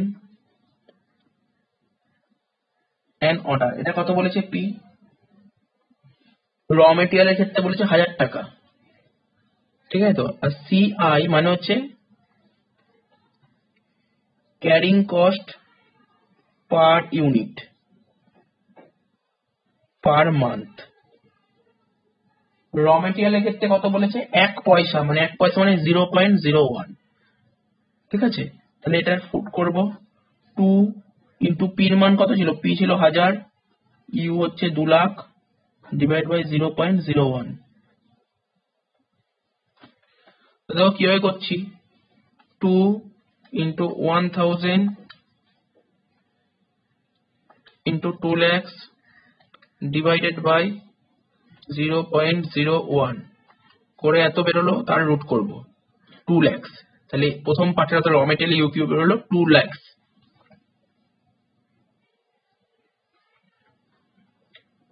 an order, এটা কত বলেছে পি। র মেটেরিয়ালের ক্ষেত্রে বলেছে 1000 টাকা। ঠিক আছে, তো আর সিআই মানে হচ্ছে carrying cost per unit per month. র মেটেরিয়ালের ক্ষেত্রে কত বলেছে, 1 পয়সা, মানে 1 পয়সা মানে 0.01। ঠিক আছে, তাহলে এটা ফুট করব 2 ইন্টু পির মান কত ছিল, পি ছিল 1000, ইউ হচ্ছে 2 লাখ, ডিভাইড বাই 0.01। দেখো কিভাবে করছি, 2 into 1000 into 2 lakhs divided by 0.01 করে এত বেরোলো, তার রুট করব 2 lakhs। তাহলে প্রথম পার্টের র মেটেরিয়াল ইউ কিউ বেরোলো 2 lakhs।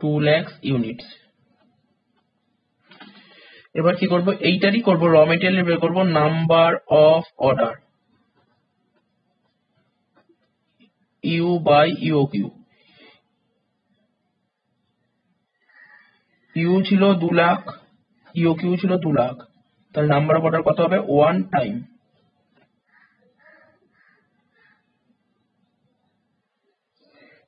2 lakhs units. এবার কি করব, এইটারই করব, র মেটেরিয়াল বের করব, number of order U by UQ. U ছিল 2 লাখ, ইউকিউ ছিল 2 লাখ, তাহলে নাম্বার অফ অর্ডার কত হবে, 1 টাইম।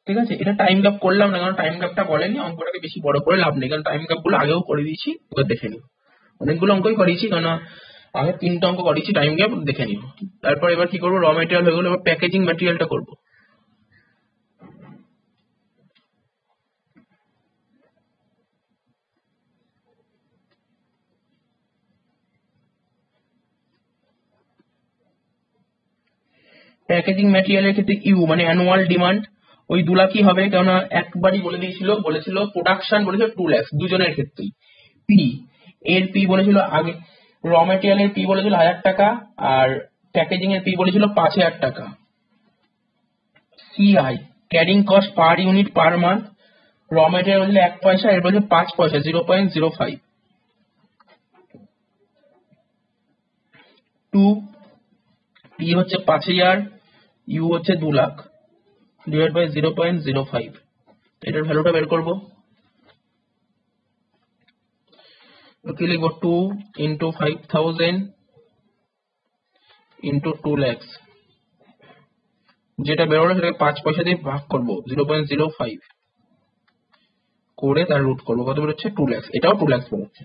ঠিক আছে, এটা টাইম গ্যাপ করলাম না, কারণ টাইম গ্যাপটা বলেনি, অঙ্কটাকে বেশি বড় করে লাভ নেই, কারণ টাইম গ্যাপ গুলো আগেও করে দিয়েছি, এবার দেখে নিও। অনেকগুলো অঙ্কই করিয়েছি, কারণ আগে 3টা অঙ্ক করিয়েছি, টাইম গ্যাপ দেখে নিও। তারপর এবার কি করবো, র মেটেরিয়াল হয়ে গেলো, এবার প্যাকেজিং ম্যাটেরিয়ালটা করবো। প্যাকেজিং ম্যাটেরিয়ালের ক্ষেত্রে ইউ মানে অ্যানুয়াল ডিমান্ড, ওই 2 লাখই হবে, কেননা একবারই বলেছিল প্রোডাকশন বলেছিল 2 লাখ দুজনের ক্ষেত্রেই। পি এর পি বলেছিল আগে, র মেটেরিয়ালের পি বলেছিল 1000 টাকা, আর প্যাকেজিং এর পি বলেছিল 5000 টাকা। CI carrying cost per unit per month, র মেটেরিয়াল বলেছিল 1 পয়সা, এর বলেছিল 5 পয়সা 0.05। 2 পি হচ্ছে 5000, ইউ হচ্ছে 2 লাখ, ডিভাইড বাই 0.05, এটার ভ্যালুটা বের করবো। কি লিখবো, 2 ইন্টু 5000 ইন্টু 2 lakhs, যেটা বেরোলো সেটাকে 5 পয়সা দিয়ে ভাগ করবো, 0.05 করে তার রুট করবো, কত বেরোচ্ছে, 2 lakhs, এটাও 2 lakhs বেরোচ্ছে।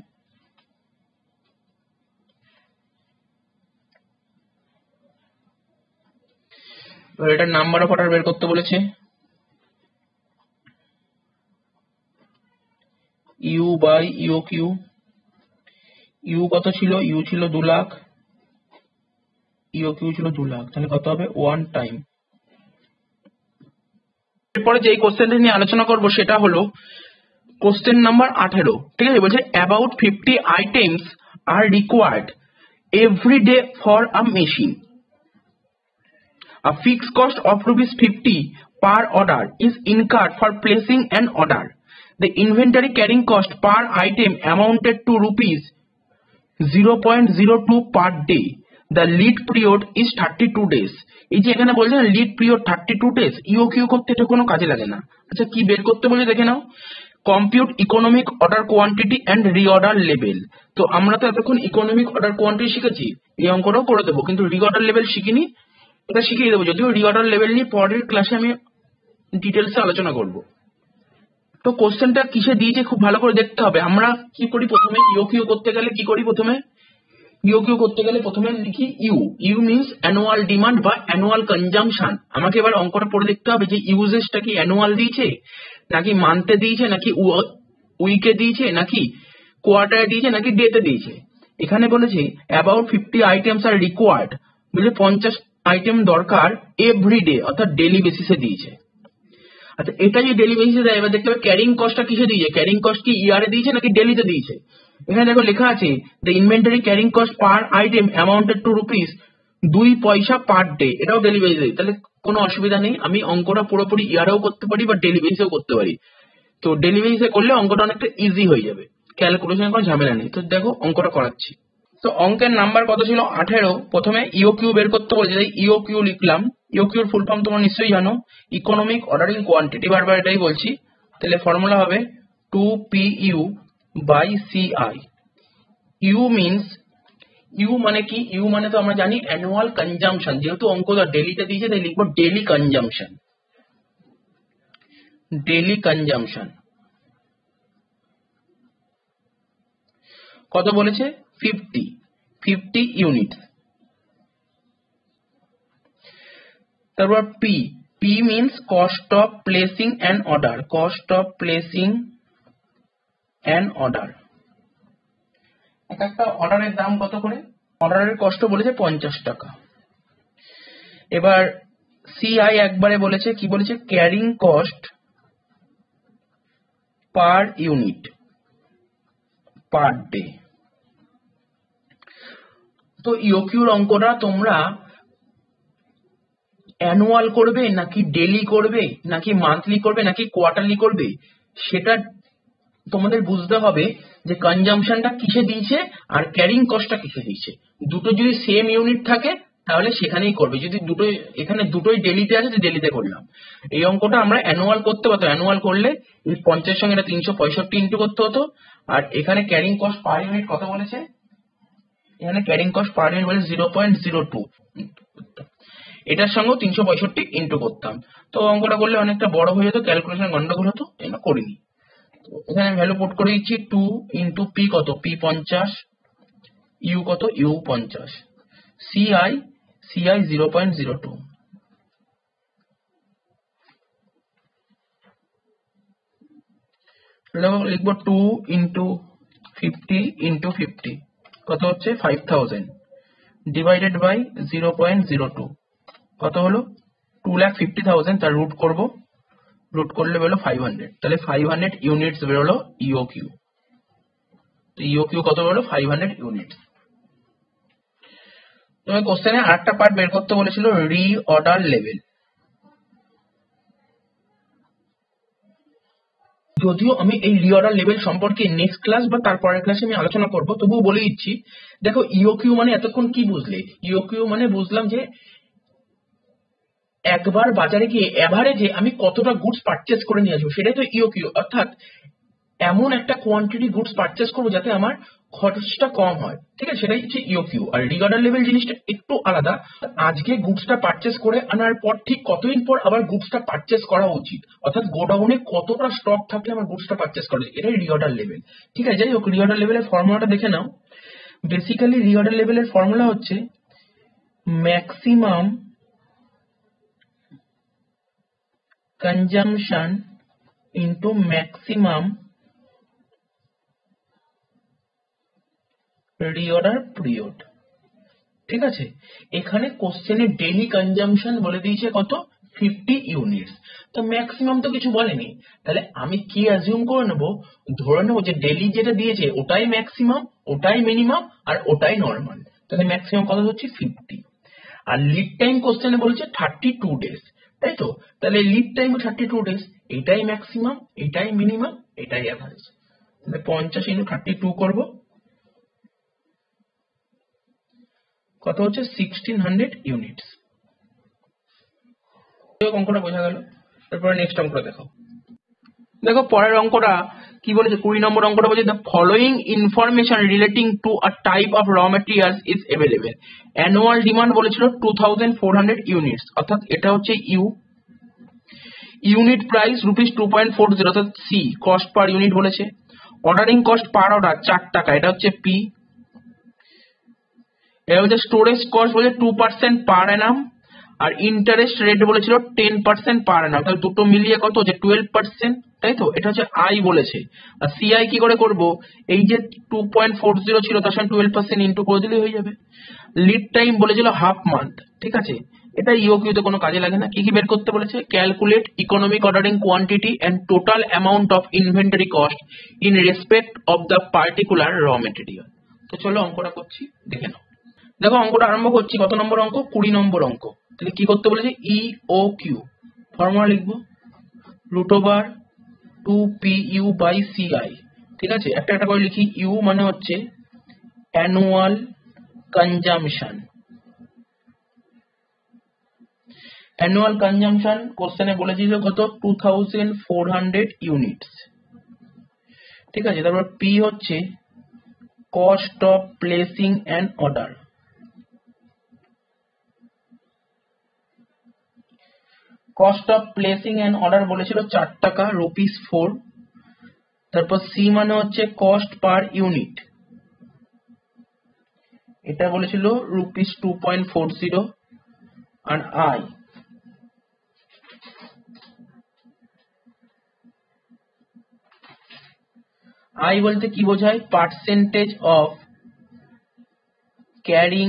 এবার এটার নাম্বার অফ অর্ডার বের করতে বলেছে, ইউ বাই ইউকিউ। ইউ কত ছিল, ইউ ছিল 2 লাখ, ইউকিউ ছিল 2 লাখ, তাহলে কত হবে, 1 টাইম। এরপরে যে কোশ্চেনটা নিয়ে আলোচনা করব সেটা হলো কোশ্চেন নাম্বার 18। ঠিক আছে, বলছে about 50 items R required every day for a machine, a fixed cost of ₹50 per order is incurred for placing an order. The inventory carrying cost per item amounted to ₹0.02 per day. The lead period is 32 days. এই যে এখানে বলছে না লিড পিরিয়ড 32 ডেজ, ইওকিউ করতে এটা কোনো কাজে লাগে না। আচ্ছা কি বের করতে বলে দেখে নাও, compute economic order quantity and reorder level. তো আমরা তো এতক্ষণ ইকোনমিক অর্ডার কোয়ান্টিটি শিখেছি, এই অঙ্কটাও করে দেবো, কিন্তু রিঅর্ডার লেভেল শিখিনি, এটা শিখিয়ে দেবো, যদিও রিঅর্ডার লেভেল নিয়ে পরের ক্লাসে আমি ডিটেলসে আলোচনা করব। তো কোশ্চেনটা কিসে দিয়েছে খুব ভালো করে দেখতে হবে। আমরা কি করি, প্রথমে ইওকিউ করতে গেলে কি করি, ইওকিউ করতে গেলে প্রথমে লিখি U. U means annual demand বা অ্যানুয়াল কনজাম্পশন। আমাকে এবার অঙ্কটা পড়ে দেখতে হবে যে ইউজেসটা কি অ্যানুয়াল দিয়েছে, নাকি মান্থে দিয়েছে, নাকি উইকে দিয়েছে, নাকি কোয়ার্টারে দিয়েছে, নাকি ডেতে দিয়েছে। এখানে বলেছে অ্যাবাউট 50 আইটেমস আর রিকোয়ার্ড, বুঝলে 50 আইটেম দরকার এভরিডে, অর্থাৎ ডেলি বেসিসে দিয়েছে। আচ্ছা এটা যে ডেলি বেসিসে দেয়, এবার দেখতে হবে ক্যারিং কস্টটা কিসে দিয়েছে, ক্যারিং কস্ট কি ইয়ারে দিয়েছে নাকি ডেলিতে দিয়েছে। এখানে দেখো লেখা আছে the inventory carrying cost per item amounted to ₹2 paisa per day, এটাও ডেলি বেসিসে, তাহলে কোনো অসুবিধা নেই, আমি অঙ্কটা পুরোপুরি ইয়ারেও করতে পারি বা ডেলি বেসিসেও করতে পারি। তো ডেলি বেসিসে করলে অঙ্কটা অনেকটা ইজি হয়ে যাবে, ক্যালকুলেশনের কোনো ঝামেলা নেই। তো দেখো অঙ্কটা করাচ্ছি। তো অঙ্কের নাম্বার কত ছিল, 18। প্রথমে ইওকিউ বের করতে বলছে, তাই ইওকিউ লিখলাম। ইওকিউর ফুল ফর্ম তোমরা নিশ্চয়ই জানো, ইকোনমিক অর্ডারিং কোয়ান্টিটি, বারবার এটাই বলছি। তাহলে ফর্মুলা হবে 2PU by CI। U means, U মানে কি, ইউ মানে তো আমরা জানি অ্যানুয়াল কনজাম্পশন, যেহেতু অঙ্কটা ডেলিতে দিয়েছে তাই লিখবো ডেলি কনজাম্পশন। ডেলি কনজাম্পশন কত বলেছে, 50 ইউনিট। তারপর P, P means cost of placing an order, cost of placing an order. একটা অর্ডারের দাম কত করে, অর্ডারের কষ্ট বলেছে 50 টাকা। এবার সিআই একবারে বলেছে, কি বলেছে, carrying cost per unit per day. তো ইওকিউর অঙ্কটা তোমরা অ্যানুয়াল করবে নাকি ডেলি করবে নাকি মান্থলি করবে নাকি কোয়ার্টারলি করবে, সেটা তোমাদের বুঝতে হবে যে কনজাম্পশনটা কিসে দিয়েছে আর ক্যারিং কস্টটা কিসে দিয়েছে। দুটো যদি সেম ইউনিট থাকে তাহলে সেখানেই করবে, যদি দুটোই এখানে দুটোই ডেলিতে আছে ডেলিতে করলাম। এই অঙ্কটা আমরা অ্যানুয়াল করতে পারতো, অ্যানুয়াল করলে এই 50 সঙ্গে এটা 365 ইন্টু করতে হতো। আর এখানে ক্যারিং কস্ট পার ইউনিট কত বলেছে, এখানে ক্যারিং কস্ট পার ইউনিট বলে 0.02, এটার সঙ্গে 365 ইন্টু করতাম। তো অঙ্কটা করলে অনেকটা বড় হয়ে যেত, ক্যালকুলেশন গন্ডগোল হতো, এটা করিনি। এখানে ভ্যালু পুট করে দিচ্ছি 2 ইন্টু পি কত, পি 50, ইউ কত, ইউ 50, সিআই 0.02, লিখবো 2 ইন্টু 50 ইন্টু 50 কত হচ্ছে 5000 ডিভাইডেড বাই 0.02 কত হলো 2,50,000, তার রুট করবো, রুট করলে বেরোলো 500, তাহলে 500 ইউনিটস বেরোলো ইওকিউ। তো ইওকিউ কত বেরোলো 500 ইউনিটস। তোমার কোশ্চেনে আরেকটা পার্ট বের করতে বলেছিল, রি অর্ডার লেভেল। যদিও আমি এই রিঅর্ডার লেভেল সম্পর্কে নেক্সট ক্লাস বা তারপরের ক্লাসে আমি আলোচনা করবো, তবুও বলে দিচ্ছি। দেখো ইওকিউ মানে এতক্ষণ কি বুঝলে, ইওকিউ মানে বুঝলাম যে একবার বাজারে গিয়ে এভারেজে আমি কতটা গুডস পারচেস করে নিয়ে আসবো, সেটাই তো ইওকিউ। অর্থাৎ এমন একটা কোয়ান্টিটি গুডস পারচেস করবো যাতে আমার খরচটা কম হয়, ঠিক আছে, সেটাই হচ্ছে ইওকিউ। আর রিঅর্ডার লেভেল জিনিসটা একটু আলাদা, আজকে গুডসটা পারচেস করে আনার পর ঠিক কতদিন পর আবার গুডসটা পারচেস করা উচিত, অর্থাৎ গোডাউনে কতটা স্টক থাকলে আমার গুডসটা পারচেস করা উচিত, এটাই রিঅর্ডার লেভেল। ঠিক আছে, যাই হোক, রিঅর্ডার লেভেলের ফর্মুলাটা দেখে নাও। বেসিক্যালি রিঅর্ডার লেভেলের ফর্মুলা হচ্ছে maximum consumption into maximum reorder period. ঠিক আছে, এখানে কোশ্চেনে ডেইলি কনজাম্পশন বলে দিয়েছে কত, 50 ইউনিটস। তো ম্যাক্সিমাম তো কিছু বলেনি, তাহলে আমি কি অ্যাজিউম করে নেবো, ধরে নেবো যে ডেইলি যেটা দিয়েছে ওটাই ম্যাক্সিমাম, ওটাই মিনিমাম, আর ওটাই নর্মাল। তাহলে ম্যাক্সিমাম কত হচ্ছে 50। আর লিড টাইম কোশ্চেনে বলেছে 32 ডেজ, তাই তো, তাহলে লিড টাইম 32 ডেজ, এটাই ম্যাক্সিমাম, এটাই মিনিমাম, এটাই অ্যাভারেজ। তাহলে 50 ইন্টু 32 করবো, কত হচ্ছে 1600 ইউনিটস। অঙ্কটা বোঝা গেল। তারপরে নেক্সট অঙ্কটা দেখো। দেখো পরের অঙ্কটা কি বলেছে, 20 নম্বর অঙ্কটা বলেছে, the following information relating to a type of র materials is available. Annual demand বলেছিল 2400 ইউনিটস, অর্থাৎ এটা হচ্ছে ইউ। ইউনিট প্রাইস ₹2.40, অর্থাৎ সি। কস্ট পার ইউনিট বলেছে। অর্ডারিং কস্ট পার অর্ডার 4 টাকা, এটা হচ্ছে পি। এটা হচ্ছে স্টোরেজ কস্ট বলেছে 2% পার অ্যানাম, আর ইন্টারেস্ট রেট বলেছিল 10% পার অ্যানাম, তাহলে দুটো মিলিয়ে কত হচ্ছে 12%, তাই তো, এটা হচ্ছে আই বলেছে। আর সিআই কি করে করবো, এই যে 2.40 ছিল তার সঙ্গে 12% ইন্টু করে দিলেই হয়ে যাবে। লিড টাইম বলেছিল হাফ মান্থ, ঠিক আছে, এটা ইওকিউ তে কোনো কাজে লাগে না। কি কি বের করতে বলেছে, calculate economic ordering quantity and total amount of inventory cost in respect of the particular raw material. তো চলো অঙ্কটা করছি, দেখে নাও। দেখো অঙ্কটা আরম্ভ করছি, কত নম্বর অঙ্ক, 20 নম্বর অঙ্ক। তাহলে কি করতে বলেছে, ইও কিউ ফর্মুলা লিখবো √2PU/CI। ঠিক আছে, একটা একটা করে লিখি। ইউ মানে হচ্ছে অ্যানুয়াল কনজাম্পশন। অ্যানুয়াল কনজাম্পশন কোশ্চেনে বলেছিল কত, 2400 ইউনিটস। ঠিক আছে, তারপর পি হচ্ছে cost of placing an order. Cost of placing an order বলেছিল 4 টাকা, ₹4। তারপর সি মানে হচ্ছে কস্ট পার ইউনিট, এটা বলেছিল ₹2.40। আর আই বলতে কি বোঝায়, পার্সেন্টেজ অফ ক্যারিং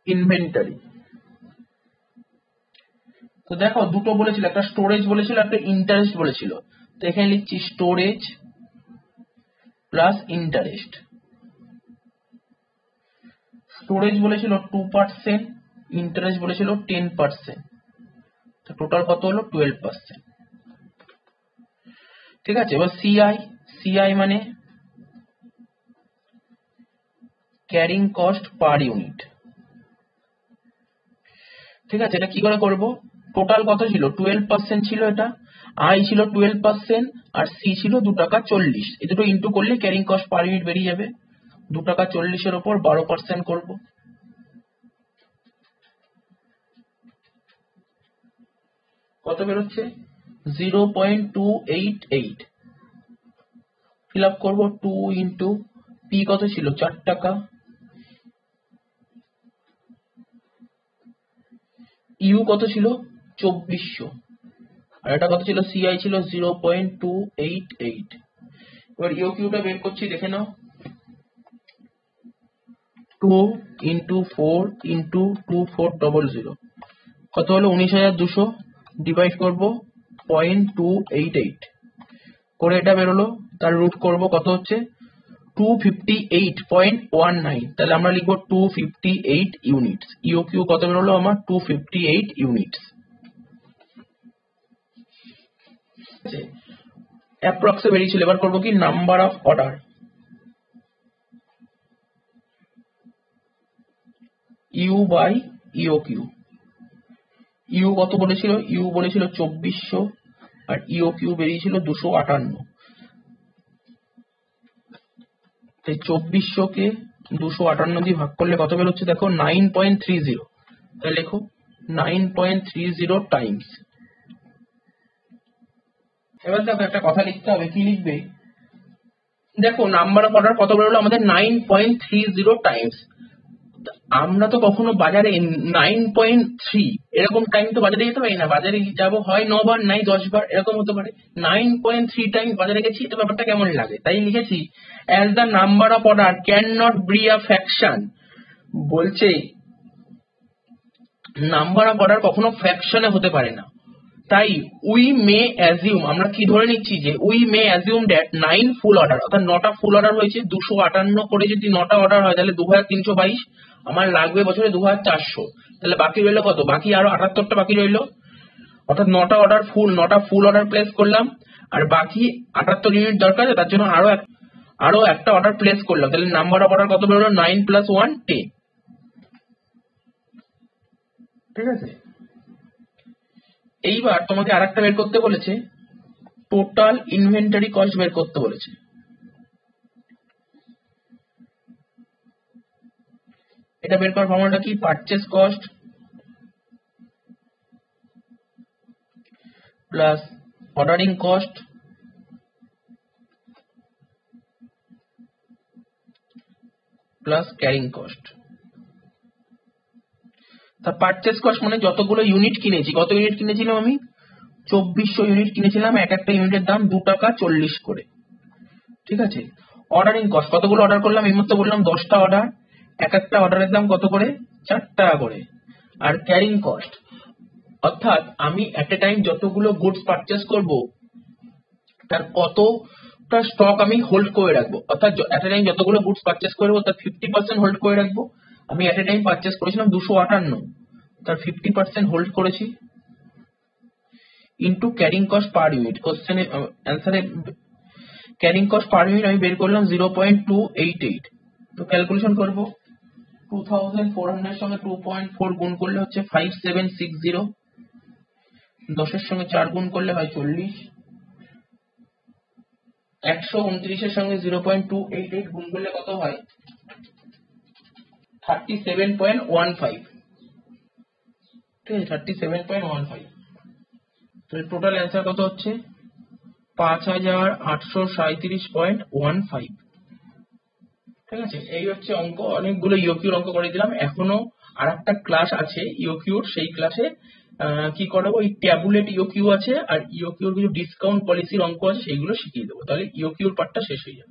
ইনভেন্টরি। তো দেখো দুটো বলেছিল, একটা স্টোরেজ বলেছিল, একটা ইন্টারেস্ট বলেছিল। তো এখানে লিখছি স্টোরেজ প্লাস ইন্টারেস্ট। স্টোরেজ বলেছিল 2%, ইন্টারেস্ট বলেছিল 10%, তো টোটাল কত হলো 12%। ঠিক আছে, এবার সিআই, সিআই মানে ক্যারিং কস্ট পার ইউনিট। ঠিক আছে, এটা কি করে করব? টোটাল কত ছিল? 12% ছিল, এটা আই ছিল 12% আর সি ছিল 2 টাকা 40। এই দুটো ইন্টু করলে ক্যারিং কস্ট পার ইউনিট বেরিয়ে যাবে। 2 টাকা 40 এর উপর 12% করব, কত বেরোচ্ছে? 0.288। ফিল আপ করবো 2 ইন্টু পি কত ছিল? 4 টাকা, ইউ কত ছিল? 2400, আর এটা কত ছিল? সিআই ছিল 0.288। এবার ইউ কিউটা বের করছি, দেখে নাও। 2 ইন্টু 4 ইন্টু 2400 কত হলো? 19,200। ডিভাইড করবো 0.288 করে, এটা বেরোলো। তার রুট করব, কত হচ্ছে? 258.19। তাহলে আমরা লিখবো 258 ইউনিটস। ইউ কিউ কত বেরোলো আমার? 258 ইউনিটস। অ্যাপ্রক্সে বেরিয়েছিল। এবার করবো কি? Number of order, U by U Q. U কত বলেছিল? ইউ বলেছিল 2400 আর ইউ কিউ বেরিয়েছিল 258। তাই 2400 কে 258 দিয়ে ভাগ করলে কত বেরোচ্ছে? দেখো 9.30। তাহলে লেখো 9.30 টাইমস। এবার দেখো একটা কথা লিখতে হবে, কি লিখবে? দেখো নাম্বার অফ অর্ডার কত বেরোলো আমাদের? 9.30 টাইমস। আমরা তো কখনো বাজারে 9.3 এরকম টাইম তো বাজারে যেতে পারি না। বাজারে যাবো হয় 9 বার নাই 10 বার, এরকম হতে পারে। 9.3 টাইম বাজারে গেছি, এটা ব্যাপারটা কেমন লাগে? তাই লিখেছি as the number of order can not be a fraction. বলছে নাম্বার অফ অর্ডার কখনো ফ্র্যাকশনে হতে পারে না। তাই উই মে অ্যাজিউম, আমরা কি ধরে নিচ্ছি? যে we may assume that 9 full order, অর্থাৎ 9টা ফুল অর্ডার হয়েছে। 258 করে যদি 9টা অর্ডার হয় তাহলে 2322। আমার লাগবে বছরে 2400। তাহলে বাকি রইলো কত? বাকি আরো 78টা বাকি রইলো। অর্থাৎ 9টা অর্ডার ফুল, 9টা ফুল অর্ডার প্লেস করলাম, আর বাকি 78 ইউনিট দরকার, তার জন্য আরো একটা অর্ডার প্লেস করলাম। তাহলে নাম্বার অফ অর্ডার কত বেরোলো? 9 + 1 10। ঠিক আছে, এইবার তোমাকে আরেকটা বের করতে বলেছে, টোটাল ইনভেন্টরি কস্ট বের করতে বলেছে। এটা বের করার ফর্মুলাটা কি? Purchase cost plus ordering cost plus carrying cost. তা পারচেজ কস্ট মানে যতগুলো ইউনিট কিনেছি। কত ইউনিট কিনেছিলাম আমি? 2400 ইউনিট কিনেছিলাম। এক একটা ইউনিটের দাম 2 টাকা 40 করে। ঠিক আছে, অর্ডারিং কস্ট কতগুলো অর্ডার করলাম? এই মুহূর্তে বললাম 10টা অর্ডার, এক একটা অর্ডারের দাম কত করে? 4 টাকা করে। আর ক্যারিং কস্ট অর্থাৎ আমি এট এ টাইম যতগুলো গুডস পারচেস করব তার কতটা স্টক আমি হোল্ড করে রাখবো। অর্থাৎ এট এ টাইম যতগুলো গুডস পারচেস করবো তার 50% হোল্ড করে রাখবো। আমি এট এ টাইম পারচেস করেছিলাম 258, তার 50% হোল্ড করেছি, into carrying cost per unit. কোশ্চেনে অ্যান্সারে ক্যারিং কস্ট পার ইউনিট আমি বের করলাম 0.288। তো ক্যালকুলেশন করবো, 2400 সঙ্গে 2.4 গুণ করলে হচ্ছে 5760। 10 সঙ্গে 4 গুণ করলে হয় 40। 129 সঙ্গে 0.288 গুণ করলে কত হয়? 37.15। ঠিক আছে, 37.15। তাহলে টোটাল অ্যান্সার কত হচ্ছে? 5837.15। ঠিক আছে, এই হচ্ছে অঙ্ক। অনেকগুলো ইউকিউর অঙ্ক করে দিলাম। এখনো আরেকটা ক্লাস আছে ইউকিউর, সেই ক্লাসে কি করাবো? এই ট্যাবুলেট ইউকিউ আছে আর ইউকিউর কিছু ডিসকাউন্ট পলিসির অঙ্ক আছে, সেইগুলো শিখিয়ে দেবো। তাহলে ইউকিউর পার্টটা শেষ হয়ে যাবে।